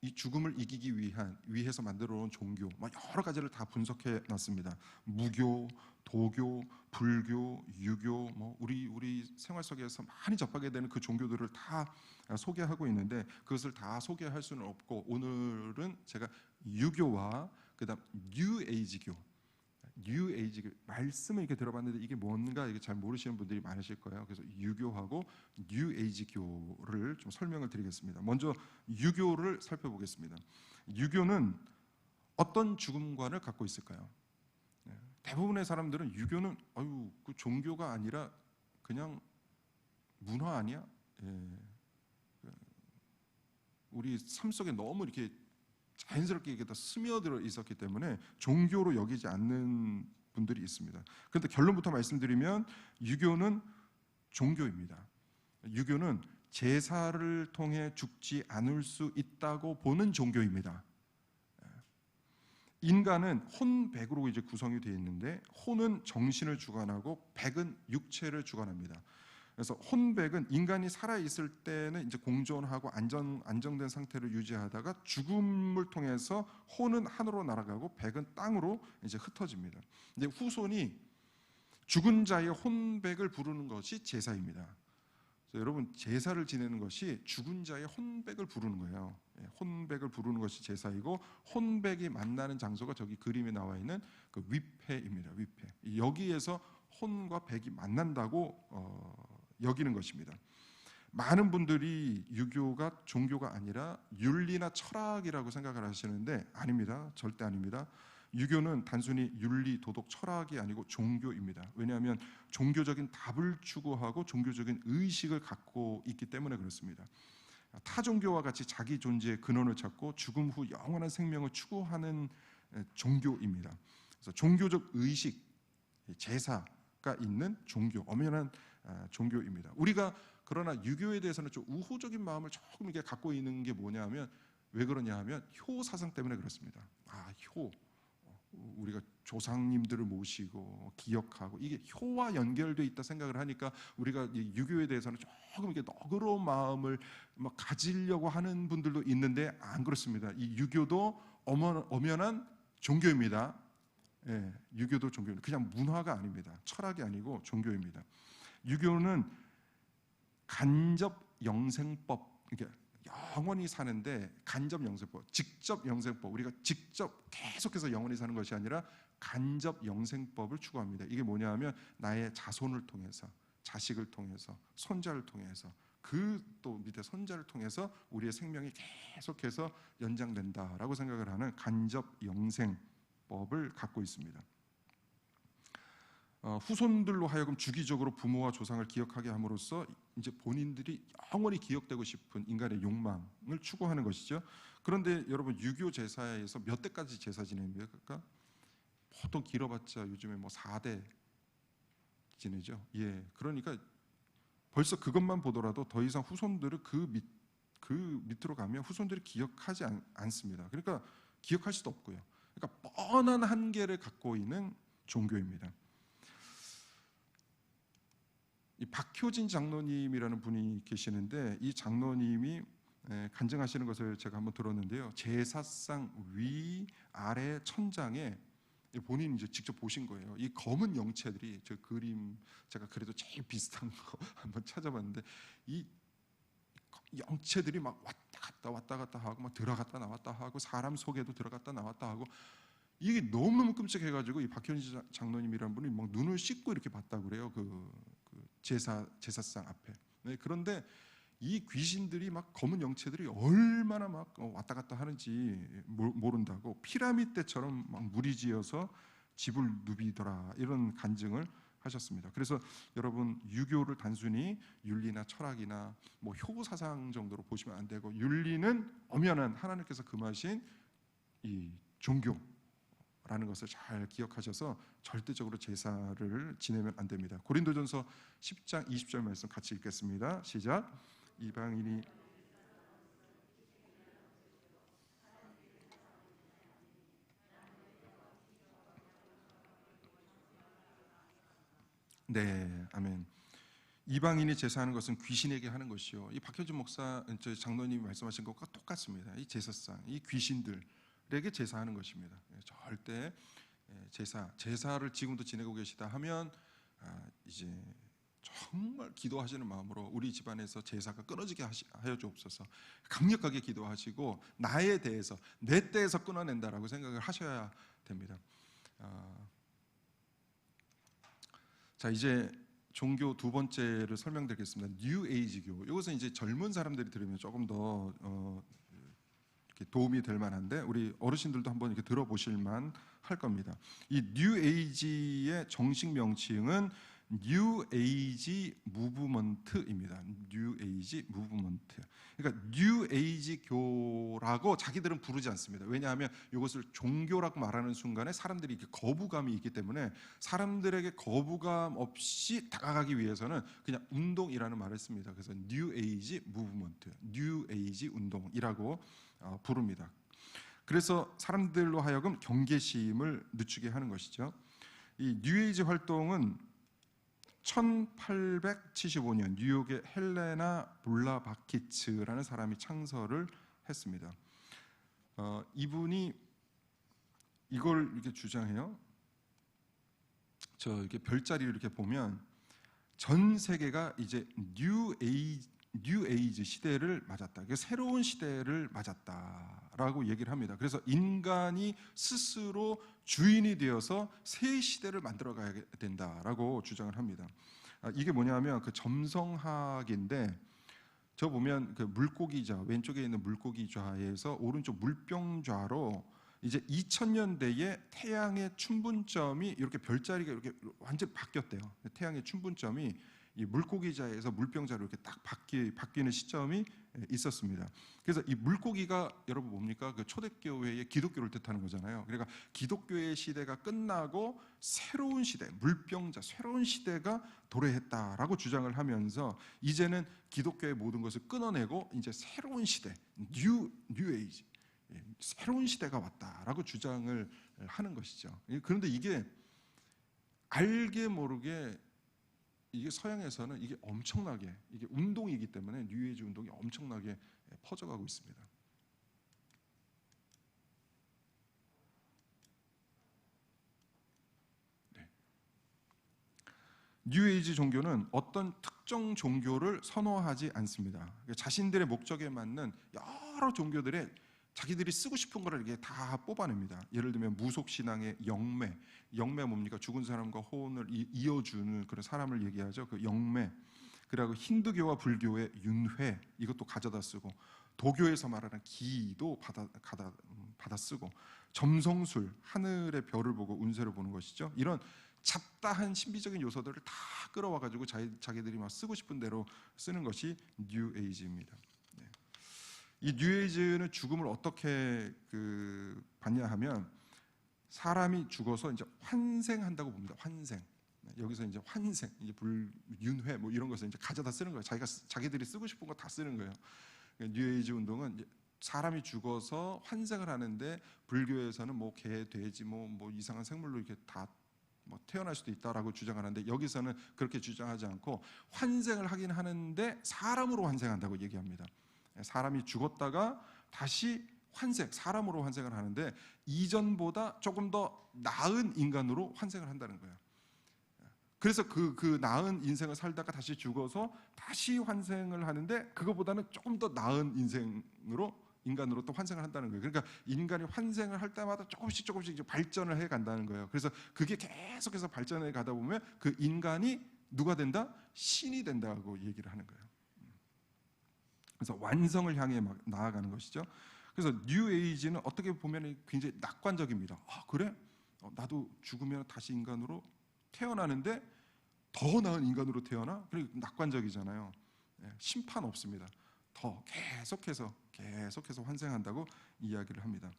이 죽음을 이기기 위해서 만들어 놓은 종교, 여러 가지를 다 분석해 놨습니다. 무교, 도교, 불교, 유교, 우리 생활 속에서 많이 접하게 되는 그 종교들을 다 소개하고 있는데 그것을 다 소개할 수는 없고 오늘은 제가 유교와 그다음 뉴에이지교 말씀을 이렇게 들어봤는데 이게 뭔가 이게 잘 모르시는 분들이 많으실 거예요. 그래서 유교하고 뉴에이지교를 좀 설명을 드리겠습니다. 먼저 유교를 살펴보겠습니다. 유교는 어떤 죽음관을 갖고 있을까요? 대부분의 사람들은 유교는 그 종교가 아니라 그냥 문화 아니야? 우리 삶 속에 너무 이렇게 자연스럽게 이게 다 스며들어 있었기 때문에 종교로 여기지 않는 분들이 있습니다. 그런데 결론부터 말씀드리면 유교는 종교입니다. 유교는 제사를 통해 죽지 않을 수 있다고 보는 종교입니다. 인간은 혼백으로 이제 구성이 되어 있는데, 혼은 정신을 주관하고 백은 육체를 주관합니다. 그래서 혼백은 인간이 살아 있을 때는 이제 공존하고 안정된 상태를 유지하다가 죽음을 통해서 혼은 하늘로 날아가고 백은 땅으로 이제 흩어집니다. 이제 후손이 죽은 자의 혼백을 부르는 것이 제사입니다. 여러분, 제사를 지내는 것이 죽은 자의 혼백을 부르는 거예요. 혼백을 부르는 것이 제사이고, 혼백이 만나는 장소가 저기 그림에 나와 있는 그 위패입니다. 위패. 여기에서 혼과 백이 만난다고 여기는 것입니다. 많은 분들이 유교가 종교가 아니라 윤리나 철학이라고 생각을 하시는데 아닙니다. 절대 아닙니다. 유교는 단순히 윤리, 도덕, 철학이 아니고 종교입니다. 왜냐하면 종교적인 답을 추구하고 종교적인 의식을 갖고 있기 때문에 그렇습니다. 타 종교와 같이 자기 존재의 근원을 찾고 죽음 후 영원한 생명을 추구하는 종교입니다. 그래서 종교적 의식, 제사가 있는 종교, 엄연한 종교입니다. 우리가 그러나 유교에 대해서는 좀 우호적인 마음을 조금 이렇게 갖고 있는 게 뭐냐하면, 왜 그러냐 하면 효 사상 때문에 그렇습니다. 효. 우리가 조상님들을 모시고 기억하고 이게 효와 연결되어 있다 생각을 하니까 우리가 이 유교에 대해서는 조금 이렇게 너그러운 마음을 막 가지려고 하는 분들도 있는데 안 그렇습니다. 이 유교도 엄연한 종교입니다. 예, 유교도 종교입니다. 그냥 문화가 아닙니다. 철학이 아니고 종교입니다. 유교는 간접 영생법, 그러니까 영원히 사는데 간접 영생법, 직접 영생법, 우리가 직접 계속해서 영원히 사는 것이 아니라 간접 영생법을 추구합니다. 이게 뭐냐 하면 나의 자손을 통해서, 자식을 통해서, 손자를 통해서, 그 또 밑에 손자를 통해서 우리의 생명이 계속해서 연장된다라고 생각을 하는 간접 영생법을 갖고 있습니다. 후손들로 하여금 주기적으로 부모와 조상을 기억하게 함으로써 이제 본인들이 영원히 기억되고 싶은 인간의 욕망을 추구하는 것이죠. 그런데 여러분, 유교 제사에서 몇 대까지 제사 지냅니까? 보통 길어봤자 요즘에 뭐 4대 지내죠. 예, 그러니까 벌써 그것만 보더라도 더 이상 후손들을 그 밑으로 가면 후손들이 기억하지 않습니다. 그러니까 기억할 수도 없고요. 그러니까 뻔한 한계를 갖고 있는 종교입니다. 이 박효진 장로님이라는 분이 계시는데, 이 장로님이 간증하시는 것을 제가 한번 들었는데요. 제사상 위 아래 천장에 본인이 이제 직접 보신 거예요. 이 검은 영체들이, 저 그림 제가 그래도 제일 비슷한 거 한번 찾아봤는데, 이 영체들이 막 왔다 갔다 하고 막 들어갔다 나왔다 하고 사람 속에도 들어갔다 나왔다 하고, 이게 너무너무 끔찍해가지고 이 박효진 장로님이라는 분이 막 눈을 씻고 이렇게 봤다고 그래요. 그 제사상 앞에. 네, 그런데 이 귀신들이 막 검은 영체들이 얼마나 막 왔다 갔다 하는지 모른다고, 피라미드 때처럼 막 무리지어서 집을 누비더라, 이런 간증을 하셨습니다. 그래서 여러분, 유교를 단순히 윤리나 철학이나 뭐 효 사상 정도로 보시면 안 되고, 윤리는 엄연한 하나님께서 금하신 이 종교라는 것을 잘 기억하셔서 절대적으로 제사를 지내면 안 됩니다. 고린도전서 10장 20절 말씀 같이 읽겠습니다. 시작. 이방인이 네, 아멘. 이방인이 제사하는 것은 귀신에게 하는 것이요. 이 박효진 목사, 장로님이 말씀하신 것과 똑같습니다. 이 제사상, 이 귀신들에게 제사하는 것입니다. 절대 제사를 지금도 지내고 계시다 하면 이제 정말 기도하시는 마음으로 우리 집안에서 제사가 끊어지게 하여 주옵소서, 강력하게 기도하시고 나에 대해서, 내 때에서 끊어낸다라고 생각을 하셔야 됩니다. 자, 이제 종교 두 번째를 설명드리겠습니다. 뉴 에이지교. 이것은 이제 젊은 사람들이 들으면 조금 더 이렇게 도움이 될 만한데, 우리 어르신들도 한번 이렇게 들어보실만 할 겁니다. 이 뉴 에이지의 정식 명칭은 뉴 에이지 무브먼트입니다. 뉴 에이지 무브먼트. 그러니까 뉴 에이지 교라고 자기들은 부르지 않습니다. 왜냐하면 이것을 종교라고 말하는 순간에 사람들이 이렇게 거부감이 있기 때문에 사람들에게 거부감 없이 다가가기 위해서는 그냥 운동이라는 말을 씁니다. 그래서 뉴 에이지 무브먼트, 뉴 에이지 운동이라고 부릅니다. 그래서 사람들로 하여금 경계심을 늦추게 하는 것이죠. 이 뉴에이지 활동은 1875년 뉴욕의 헬레나 블라바키츠라는 사람이 창설을 했습니다. 이분이 이걸 이렇게 주장해요. 저 이렇게 별자리를 이렇게 보면 전 세계가 이제 뉴에이지 시대를 맞았다. 새로운 시대를 맞았다라고 얘기를 합니다. 그래서 인간이 스스로 주인이 되어서 새 시대를 만들어가야 된다라고 주장을 합니다. 이게 뭐냐면 그 점성학인데 저 보면 그 물고기좌 왼쪽에 있는 물고기좌에서 오른쪽 물병좌로 이제 2000년대에 태양의 춘분점이 이렇게 별자리가 이렇게 완전 바뀌었대요. 태양의 춘분점이 이 물고기자에서 물병자로 이렇게 딱 바뀌는 시점이 있었습니다. 그래서 이 물고기가 여러분 뭡니까? 그 초대교회의 기독교를 뜻하는 거잖아요. 그러니까 기독교의 시대가 끝나고 새로운 시대, 물병자, 새로운 시대가 도래했다라고 주장을 하면서 이제는 기독교의 모든 것을 끊어내고 이제 새로운 시대, 뉴 에이지, 새로운 시대가 왔다라고 주장을 하는 것이죠. 그런데 이게 알게 모르게 이게 서양에서는 이게 엄청나게 이게 운동이기 때문에 뉴에이지 운동이 엄청나게 퍼져가고 있습니다. 네. 뉴에이지 종교는 어떤 특정 종교를 선호하지 않습니다. 자신들의 목적에 맞는 여러 종교들의 자기들이 쓰고 싶은 거를 이렇게 다 뽑아냅니다. 예를 들면 무속신앙의 영매 뭡니까? 죽은 사람과 혼을 이어주는 그런 사람을 얘기하죠. 그 영매. 그리고 힌두교와 불교의 윤회 이것도 가져다 쓰고 도교에서 말하는 기도 받아 쓰고 점성술 하늘의 별을 보고 운세를 보는 것이죠. 이런 잡다한 신비적인 요소들을 다 끌어와 가지고 자기들이 막 쓰고 싶은 대로 쓰는 것이 뉴에이지입니다. 이 뉴에이지는 죽음을 어떻게 봤냐 하면 사람이 죽어서 이제 환생한다고 봅니다. 환생. 여기서 이제 환생, 이제 불윤회 뭐 이런 것을 이제 가져다 쓰는 거예요. 자기들이 쓰고 싶은 거 다 쓰는 거예요. 뉴에이지 운동은 이제 사람이 죽어서 환생을 하는데 불교에서는 뭐 개, 돼지, 뭐 이상한 생물로 이렇게 다 뭐 태어날 수도 있다라고 주장하는데 여기서는 그렇게 주장하지 않고 환생을 하긴 하는데 사람으로 환생한다고 얘기합니다. 사람이 죽었다가 다시 사람으로 환생을 하는데 이전보다 조금 더 나은 인간으로 환생을 한다는 거예요. 그래서 그 나은 인생을 살다가 다시 죽어서 다시 환생을 하는데 그거보다는 조금 더 나은 인간으로 또 환생을 한다는 거예요. 그러니까 인간이 환생을 할 때마다 조금씩 이제 발전을 해 간다는 거예요. 그래서 그게 계속해서 발전해 가다 보면 그 인간이 누가 된다? 신이 된다고 얘기를 하는 거예요. 그래서 완성을 향해 막 나아가는 것이죠. 그래서 뉴에이지는 어떻게 보면 굉장히 낙관적입니다. 아, 그래? 나도 죽으면 다시 인간으로 태어나는데 더 나은 인간으로 태어나? 그리고 낙관적이잖아요. 심판 없습니다. 더 계속해서 환생한다고 이야기를 합니다.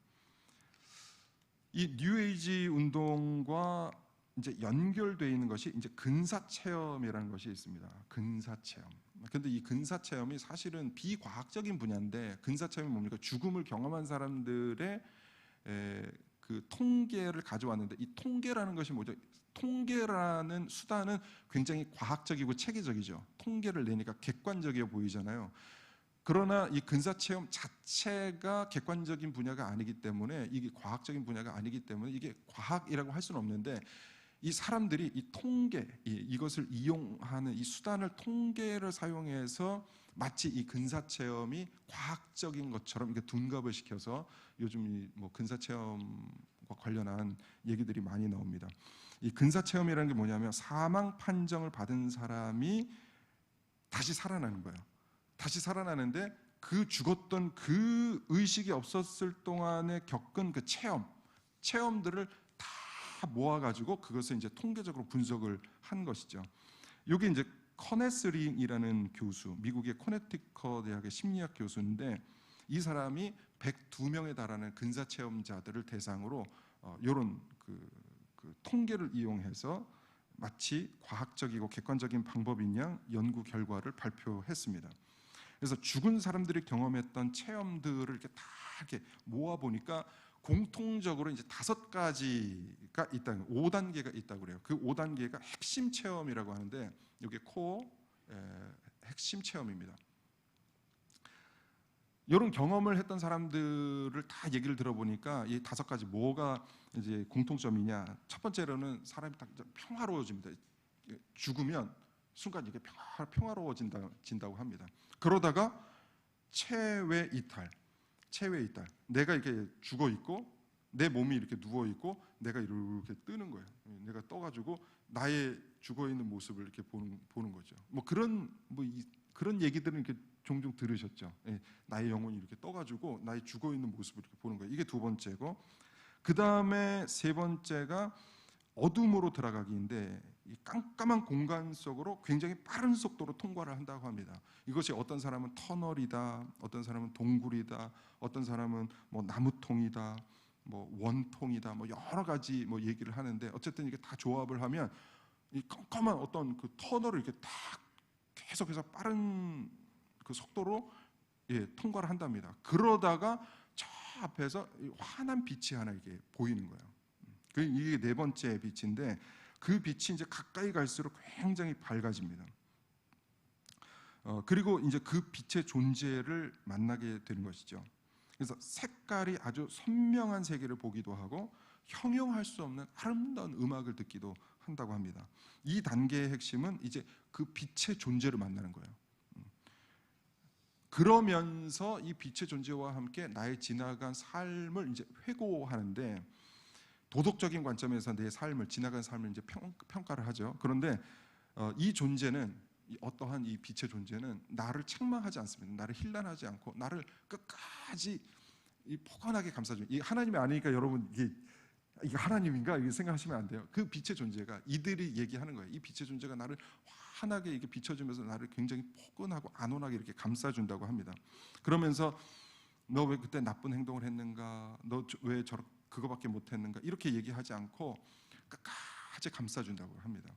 이 뉴에이지 운동과 이제 연결되어 있는 것이 이제 근사 체험이라는 것이 있습니다. 근사 체험. 근데 이 근사 체험이 사실은 비과학적인 분야인데 근사 체험이 뭡니까? 죽음을 경험한 사람들의 그 통계를 가져왔는데 이 통계라는 것이 뭐죠? 통계라는 수단은 굉장히 과학적이고 체계적이죠. 통계를 내니까 객관적이어 보이잖아요. 그러나 이 근사 체험 자체가 객관적인 분야가 아니기 때문에 이게 과학적인 분야가 아니기 때문에 이게 과학이라고 할 수는 없는데 이 사람들이 이 통계 이것을 이용하는 이 수단을 통계를 사용해서 마치 이 근사 체험이 과학적인 것처럼 이렇게 둔갑을 시켜서 요즘 이 뭐 근사 체험과 관련한 얘기들이 많이 나옵니다. 이 근사 체험이라는 게 뭐냐면 사망 판정을 받은 사람이 다시 살아나는 거예요. 다시 살아나는데 그 죽었던 그 의식이 없었을 동안에 겪은 그 체험들을 다 다 모아가지고 그것을 이제 통계적으로 분석을 한 것이죠. 이게 이제 커네스 링이라는 교수, 미국의 코네티컷 대학의 심리학 교수인데 이 사람이 102명에 달하는 근사 체험자들을 대상으로 이런 그 통계를 이용해서 마치 과학적이고 객관적인 방법인 양 연구 결과를 발표했습니다. 그래서 죽은 사람들이 경험했던 체험들을 이렇게 다 이렇게 모아 보니까 공통적으로 이제 5가지가 있다, 5단계가 있다고 그래요. 그 5단계가 핵심 체험이라고 하는데 이게 코어 핵심 체험입니다. 이런 경험을 했던 사람들을 다 얘기를 들어보니까 이 5가지 뭐가 이제 공통점이냐? 첫 번째로는 사람이 딱 평화로워집니다. 죽으면 순간 이게 평화로워진다고 합니다. 그러다가 체외 이탈. 내가 이렇게 죽어 있고 내 몸이 이렇게 누워 있고 내가 이렇게 뜨는 거예요. 내가 떠가지고 나의 죽어 있는 모습을 이렇게 보는 거죠. 뭐 그런 얘기들은 이렇게 종종 들으셨죠. 나의 영혼이 이렇게 떠가지고 나의 죽어 있는 모습을 이렇게 보는 거예요. 이게 두 번째고, 그 다음에 세 번째가 어둠으로 들어가기인데 이 깜깜한 공간 속으로 굉장히 빠른 속도로 통과를 한다고 합니다. 이것이 어떤 사람은 터널이다, 어떤 사람은 동굴이다, 어떤 사람은 뭐 나무통이다, 뭐 원통이다, 뭐 여러 가지 뭐 얘기를 하는데 어쨌든 이게 다 조합을 하면 이 깜깜한 어떤 그 터널을 이렇게 딱 계속해서 빠른 그 속도로 통과를 한답니다. 그러다가 저 앞에서 환한 빛이 하나 이게 보이는 거예요. 이게 네 번째 빛인데 그 빛이 이제 가까이 갈수록 굉장히 밝아집니다. 그리고 이제 그 빛의 존재를 만나게 되는 것이죠. 그래서 색깔이 아주 선명한 세계를 보기도 하고 형용할 수 없는 아름다운 음악을 듣기도 한다고 합니다. 이 단계의 핵심은 이제 그 빛의 존재를 만나는 거예요. 그러면서 이 빛의 존재와 함께 나의 지나간 삶을 이제 회고하는데 도덕적인 관점에서 내 삶을 지나간 삶을 이제 평가를 하죠. 그런데 이 존재는 어떠한 이 빛의 존재는 나를 책망하지 않습니다. 나를 힐난하지 않고 나를 끝까지 포근하게 감싸줍니다. 이 하나님이 아니니까 여러분 이게 하나님인가 이렇게 생각하시면 안 돼요. 그 빛의 존재가 이들이 얘기하는 거예요. 이 빛의 존재가 나를 환하게 이렇게 비춰주면서 나를 굉장히 포근하고 안온하게 이렇게 감싸준다고 합니다. 그러면서 너 왜 그때 나쁜 행동을 했는가? 너 왜 그거밖에 못했는가? 이렇게 얘기하지 않고 끝까지 감싸준다고 합니다.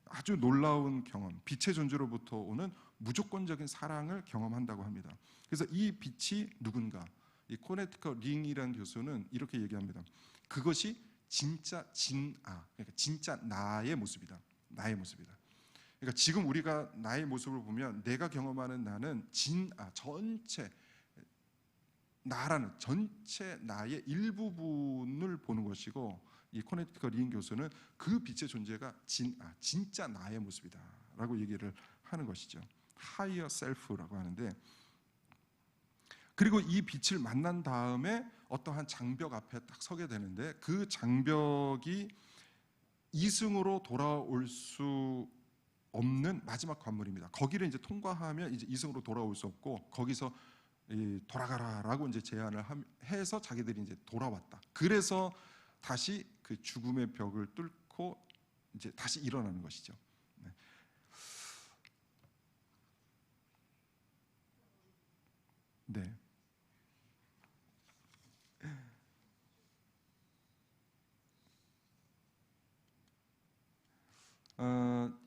아주 놀라운 경험, 빛의 존재로부터 오는 무조건적인 사랑을 경험한다고 합니다. 그래서 이 빛이 누군가? 이 코네티컷 링이라는 교수는 이렇게 얘기합니다. 그것이 진짜 그러니까 진짜 나의 모습이다. 나의 모습이다. 그러니까 지금 우리가 나의 모습을 보면 내가 경험하는 나는 전체 나라는 전체 나의 일부분을 보는 것이고 이 코네티컷 링 교수는 그 빛의 존재가 진짜 나의 모습이다라고 얘기를 하는 것이죠. 하이어 셀프라고 하는데, 그리고 이 빛을 만난 다음에 어떠한 장벽 앞에 딱 서게 되는데 그 장벽이 이승으로 돌아올 수 없는 마지막 관문입니다. 거기를 이제 통과하면 이제 이승으로 돌아올 수 없고 거기서 돌아가라라고 이제 제안을 해서 자기들이 이제 돌아왔다. 그래서 다시 그 죽음의 벽을 뚫고 이제 다시 일어나는 것이죠. 네.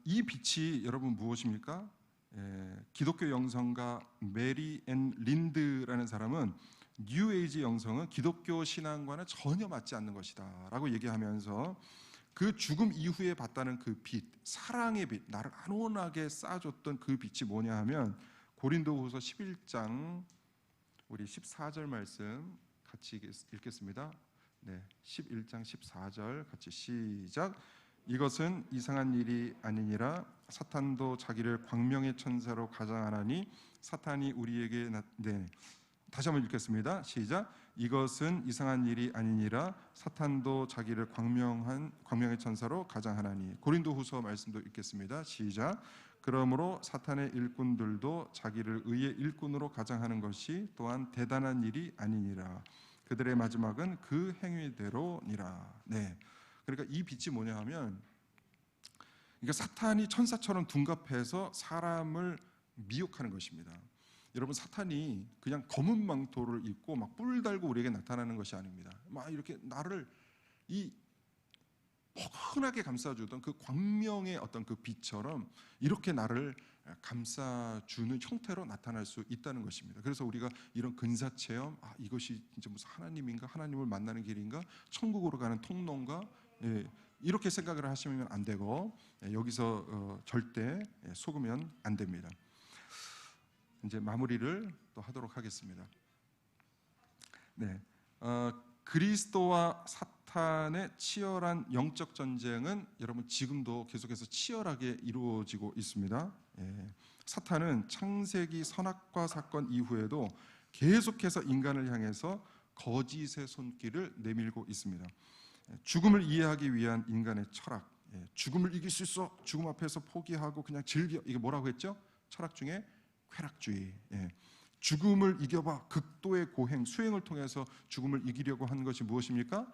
이 빛이 여러분 무엇입니까? 기독교 영성가 메리 앤 린드라는 사람은 뉴에이지 영성은 기독교 신앙과는 전혀 맞지 않는 것이다 라고 얘기하면서 그 죽음 이후에 봤다는 그 빛, 사랑의 빛, 나를 안온하게 쏴줬던 그 빛이 뭐냐 하면 고린도후서 11장 우리 14절 말씀 같이 읽겠습니다. 네, 11장 14절 같이 시작. 이것은 이상한 일이 아니니라. 사탄도 자기를 광명의 천사로 가장하나니 사탄이 우리에게 다시 한번 읽겠습니다. 시작. 이것은 이상한 일이 아니니라. 사탄도 자기를 광명의 천사로 가장하나니. 고린도후서 말씀도 읽겠습니다. 시작. 그러므로 사탄의 일꾼들도 자기를 의의 일꾼으로 가장하는 것이 또한 대단한 일이 아니니라. 그들의 마지막은 그 행위대로니라. 네. 그러니까 이 빛이 뭐냐 하면, 그러니까 사탄이 천사처럼 둔갑해서 사람을 미혹하는 것입니다. 여러분, 사탄이 그냥 검은 망토를 입고 막 뿔 달고 우리에게 나타나는 것이 아닙니다. 막 이렇게 나를 이 포근하게 감싸주던 그 광명의 어떤 그 빛처럼 이렇게 나를 감싸주는 형태로 나타날 수 있다는 것입니다. 그래서 우리가 이런 근사체험, 이것이 진짜 무슨 하나님인가, 하나님을 만나는 길인가, 천국으로 가는 통로인가, 이렇게 생각을 하시면 안 되고, 여기서 절대 속으면 안 됩니다. 이제 마무리를 또 하도록 하겠습니다. 네, 그리스도와 사탄의 치열한 영적 전쟁은 여러분 지금도 계속해서 치열하게 이루어지고 있습니다. 사탄은 창세기 선악과 사건 이후에도 계속해서 인간을 향해서 거짓의 손길을 내밀고 있습니다. 죽음을 이해하기 위한 인간의 철학, 죽음을 이길 수 있어, 죽음 앞에서 포기하고 그냥 즐겨, 이게 뭐라고 했죠? 철학 중에 쾌락주의. 죽음을 이겨봐, 극도의 고행, 수행을 통해서 죽음을 이기려고 하는 것이 무엇입니까?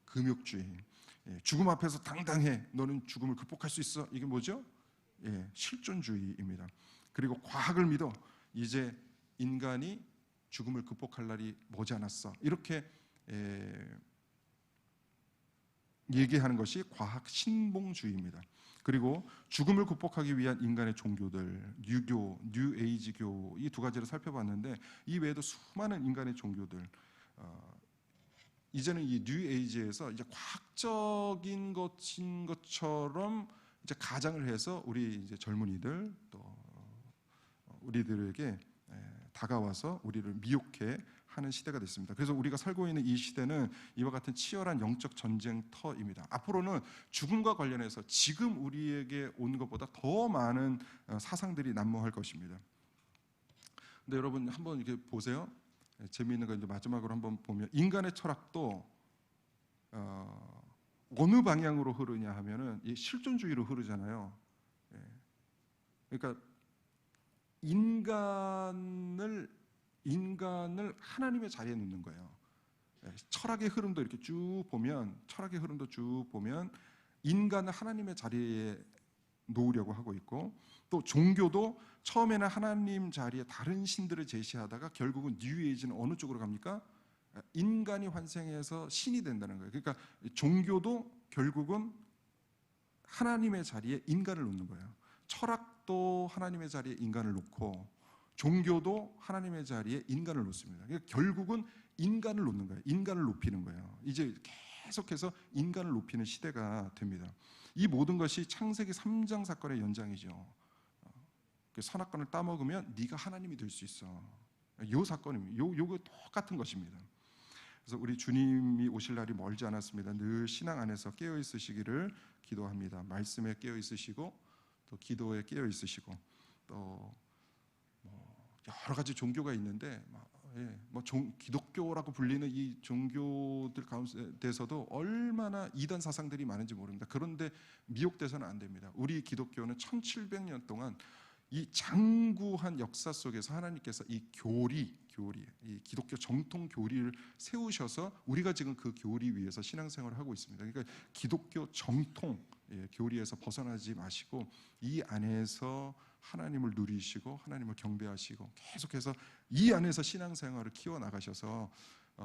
금욕주의. 죽음 앞에서 당당해, 너는 죽음을 극복할 수 있어, 이게 뭐죠? 실존주의입니다. 그리고 과학을 믿어, 이제 인간이 죽음을 극복할 날이 머지않았어, 이렇게 얘기하는 것이 과학 신봉주의입니다. 그리고 죽음을 극복하기 위한 인간의 종교들, 유교, 뉴에이지교, 이 두 가지를 살펴봤는데, 이 외에도 수많은 인간의 종교들, 이제는 이 뉴에이지에서 이제 과학적인 것인 것처럼 이제 가장을 해서 우리 이제 젊은이들, 또 우리들에게 다가와서 우리를 미혹해 하는 시대가 됐습니다. 그래서 우리가 살고 있는 이 시대는 이와 같은 치열한 영적 전쟁터입니다. 앞으로는 죽음과 관련해서 지금 우리에게 온 것보다 더 많은 사상들이 난무할 것입니다. 근데 여러분 한번 이렇게 보세요. 재미있는 거 이제 마지막으로 한번 보면, 인간의 철학도 어느 방향으로 흐르냐 하면은 이 실존주의로 흐르잖아요. 그러니까 인간을 하나님의 자리에 놓는 거예요. 철학의 흐름도 이렇게 쭉 보면, 인간을 하나님의 자리에 놓으려고 하고 있고, 또 종교도 처음에는 하나님 자리에 다른 신들을 제시하다가 결국은 뉴에이지는 어느 쪽으로 갑니까? 인간이 환생해서 신이 된다는 거예요. 그러니까 종교도 결국은 하나님의 자리에 인간을 놓는 거예요. 철학도 하나님의 자리에 인간을 놓고, 종교도 하나님의 자리에 인간을 놓습니다. 그러니까 결국은 인간을 놓는 거예요. 인간을 높이는 거예요. 이제 계속해서 인간을 높이는 시대가 됩니다. 이 모든 것이 창세기 3장 사건의 연장이죠. 선악과를 따먹으면 네가 하나님이 될 수 있어. 요 사건입니다. 요거 똑같은 것입니다. 그래서 우리 주님이 오실 날이 멀지 않았습니다. 늘 신앙 안에서 깨어 있으시기를 기도합니다. 말씀에 깨어 있으시고, 또 기도에 깨어 있으시고, 또 여러 가지 종교가 있는데, 기독교라고 불리는 이 종교들 가운데서도 얼마나 이단 사상들이 많은지 모릅니다. 그런데 미혹돼서는 안 됩니다. 우리 기독교는 1700년 동안 이 장구한 역사 속에서 하나님께서 이 교리, 이 기독교 정통 교리를 세우셔서 우리가 지금 그 교리 위에서 신앙생활을 하고 있습니다. 그러니까 기독교 정통 교리에서 벗어나지 마시고, 이 안에서 하나님을 누리시고 하나님을 경배하시고 계속해서 이 안에서 신앙생활을 키워나가셔서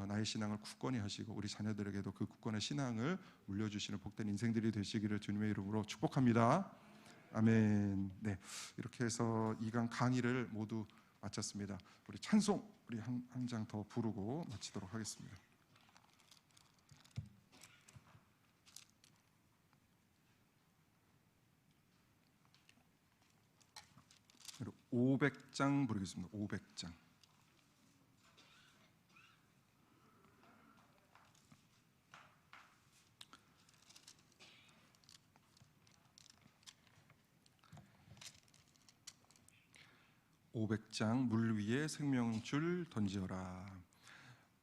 나의 신앙을 굳건히 하시고 우리 자녀들에게도 그 굳건한 신앙을 물려주시는 복된 인생들이 되시기를 주님의 이름으로 축복합니다. 아멘. 네, 이렇게 해서 2강 강의를 모두 마쳤습니다. 우리 찬송 우리 한 장 더 부르고 마치도록 하겠습니다. 500장 부르겠습니다. 500장. 물 위에 생명줄 던지어라.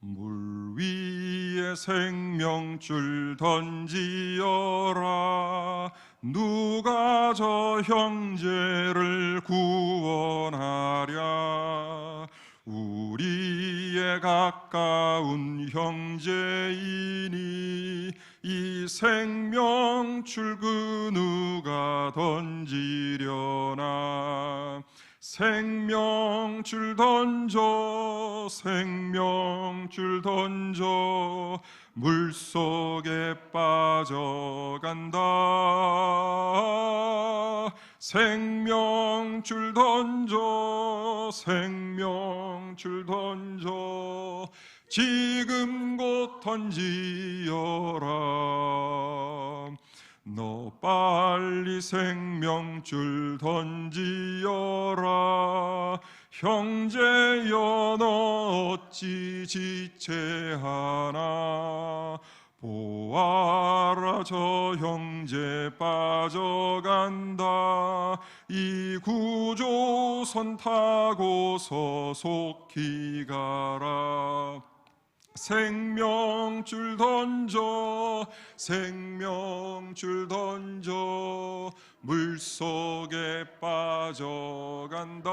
물 위에 생명줄 던지어라. 누가 저 형제를 구원하랴. 우리의 가까운 형제이니 이 생명줄 그 누가 던지려나. 생명줄 던져 생명줄 던져 물속에 빠져간다. 생명줄 던져 생명줄 던져 지금 곧 던지어라. 너 빨리 생명줄 던지어라. 형제여 너 어찌 지체하나. 보아라 저 형제 빠져간다. 이 구조선 타고서 속히 가라. 생명줄 던져 생명줄 던져 물속에 빠져간다.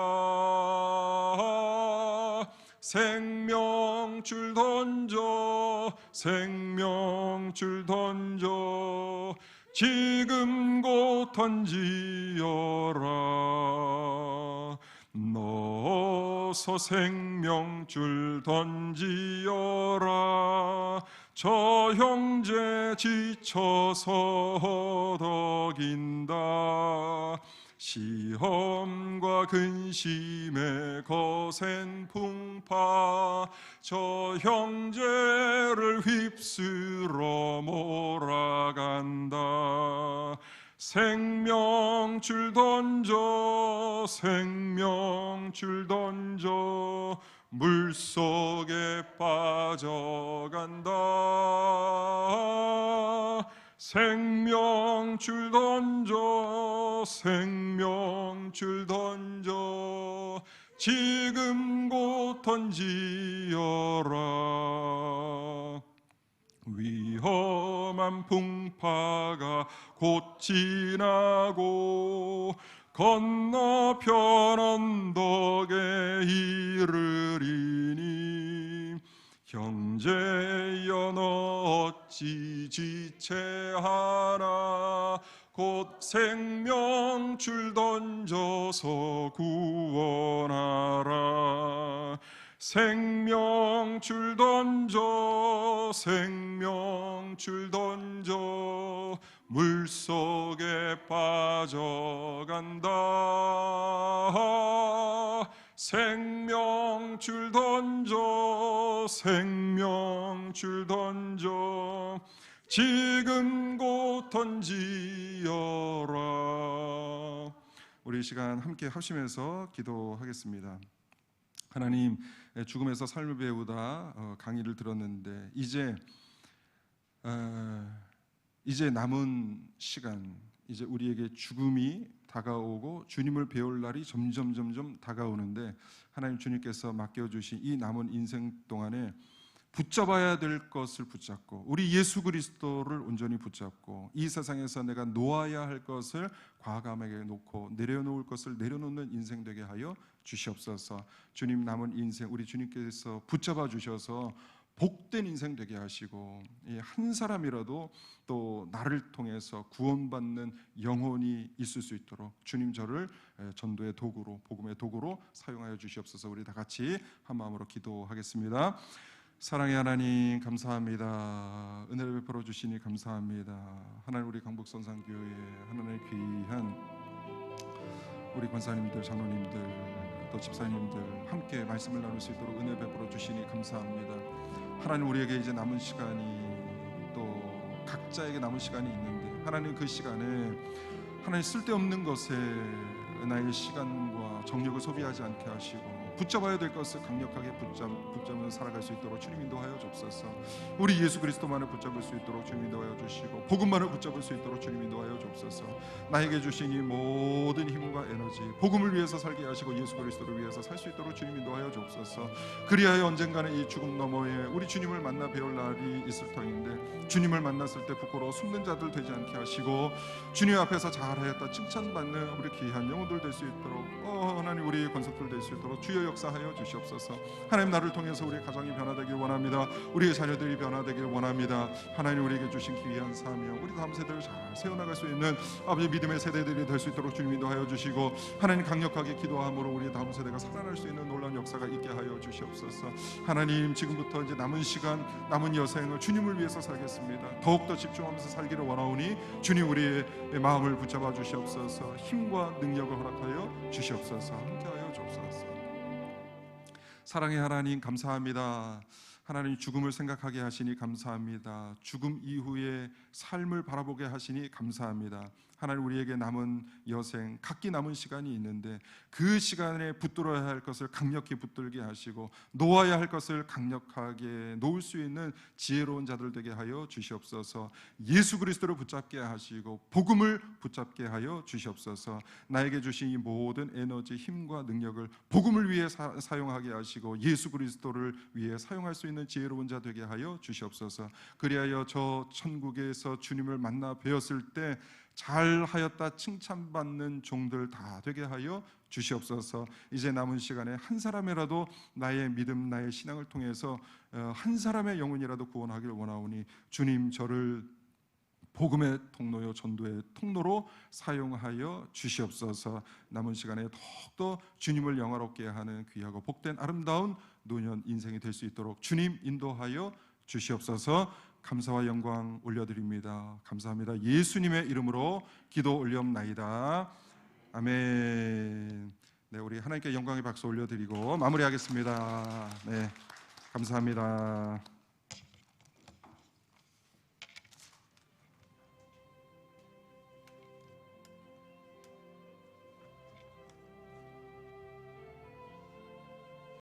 생명줄 던져 생명줄 던져 지금 곧 던지어라. 넣어서 생명줄 던지어라. 저 형제 지쳐서 허덕인다. 시험과 근심에 거센 풍파 저 형제를 휩쓸어 몰아간다. 생명줄 던져 생명줄 던져 물속에 빠져간다. 생명줄 던져 생명줄 던져 지금 곧 던지어라. 위험한 풍파가 곧 지나고 건너편 언덕에 이르리니. 형제여 너 어찌 지체하나. 곧 생명줄 던져서 구원하라. 생명줄 던져 생명줄 던져 물속에 빠져간다. 생명줄 던져 생명줄 던져 지금 곧 던지어라. 우리 이 시간 함께 합심해서 기도하겠습니다. 하나님, 죽음에서 삶을 배우다 강의를 들었는데 이제 남은 시간, 이제 우리에게 죽음이 다가오고 주님을 배울 날이 점점 다가오는데 하나님, 주님께서 맡겨주신 이 남은 인생 동안에 붙잡아야 될 것을 붙잡고 우리 예수 그리스도를 온전히 붙잡고 이 세상에서 내가 놓아야 할 것을 과감하게 놓고 내려놓을 것을 내려놓는 인생 되게 하여 주시옵소서. 주님, 남은 인생 우리 주님께서 붙잡아 주셔서 복된 인생 되게 하시고 한 사람이라도 또 나를 통해서 구원받는 영혼이 있을 수 있도록 주님 저를 전도의 도구로, 복음의 도구로 사용하여 주시옵소서. 우리 다 같이 한 마음으로 기도하겠습니다. 사랑의 하나님, 감사합니다. 은혜를 베풀어 주시니 감사합니다. 하나님, 우리 강북선산교회 하나님의 귀한 우리 권사님들, 장로님들, 또 집사님들 함께 말씀을 나눌 수 있도록 은혜 베풀어 주시니 감사합니다. 하나님, 우리에게 이제 남은 시간이 또 각자에게 남은 시간이 있는데 하나님, 그 시간에 하나님 쓸데없는 것에 나의 시간과 정력을 소비하지 않게 하시고 붙잡아야 될 것을 강력하게 붙잡으며 살아갈 수 있도록 주님 인도하여 주옵소서. 우리 예수 그리스도만을 붙잡을 수 있도록 주님 인도하여 주시고 복음만을 붙잡을 수 있도록 주님 인도하여 주옵소서. 나에게 주신 이 모든 힘과 에너지 복음을 위해서 살게 하시고 예수 그리스도를 위해서 살 수 있도록 주님 인도하여 주옵소서. 그리하여 언젠가는 이 죽음 너머에 우리 주님을 만나 배울 날이 있을 터인데 주님을 만났을 때 부끄러워 숨는 자들 되지 않게 하시고 주님 앞에서 잘하였다 칭찬받는 우리 귀한 영혼들 될 수 있도록 하나님, 우리 권속들 될 수 있도록 주여 역사하여 주시옵소서. 하나님, 나를 통해서 우리 가정이 변화되길 원합니다. 우리의 자녀들이 변화되길 원합니다. 하나님, 우리에게 주신 귀한 사명, 우리 다음 세대를 잘 세워나갈 수 있는 아버지 믿음의 세대들이 될 수 있도록 주님 인도하여 주시고, 하나님 강력하게 기도함으로 우리 다음 세대가 살아날 수 있는 놀라운 역사가 있게 하여 주시옵소서. 하나님, 지금부터 이제 남은 시간, 남은 여생을 주님을 위해서 살겠습니다. 더욱더 집중하면서 살기를 원하오니 주님, 우리의 마음을 붙잡아 주시옵소서. 힘과 능력을 허락하여 주시옵소서. 함께하여 주옵소서. 사랑의 하나님, 감사합니다. 하나님, 죽음을 생각하게 하시니 감사합니다. 죽음 이후의 삶을 바라보게 하시니 감사합니다. 하나님, 우리에게 남은 여생, 각기 남은 시간이 있는데 그 시간에 붙들어야 할 것을 강력히 붙들게 하시고 놓아야 할 것을 강력하게 놓을 수 있는 지혜로운 자들 되게 하여 주시옵소서. 예수 그리스도를 붙잡게 하시고 복음을 붙잡게 하여 주시옵소서. 나에게 주신 이 모든 에너지, 힘과 능력을 복음을 위해 사용하게 하시고 예수 그리스도를 위해 사용할 수 있는 지혜로운 자 되게 하여 주시옵소서. 그리하여 저 천국에서 주님을 만나 뵈었을 때 잘하였다 칭찬받는 종들 다 되게 하여 주시옵소서. 이제 남은 시간에 한 사람이라도 나의 믿음, 나의 신앙을 통해서 한 사람의 영혼이라도 구원하길 원하오니 주님, 저를 복음의 통로요 전도의 통로로 사용하여 주시옵소서. 남은 시간에 더욱더 주님을 영화롭게 하는 귀하고 복된 아름다운 노년 인생이 될 수 있도록 주님 인도하여 주시옵소서. 감사와 영광 올려드립니다. 감사합니다. 예수님의 이름으로 기도 올리옵나이다. 아멘. 네, 우리 하나님께 영광의 박수 올려드리고 마무리하겠습니다. 네, 감사합니다.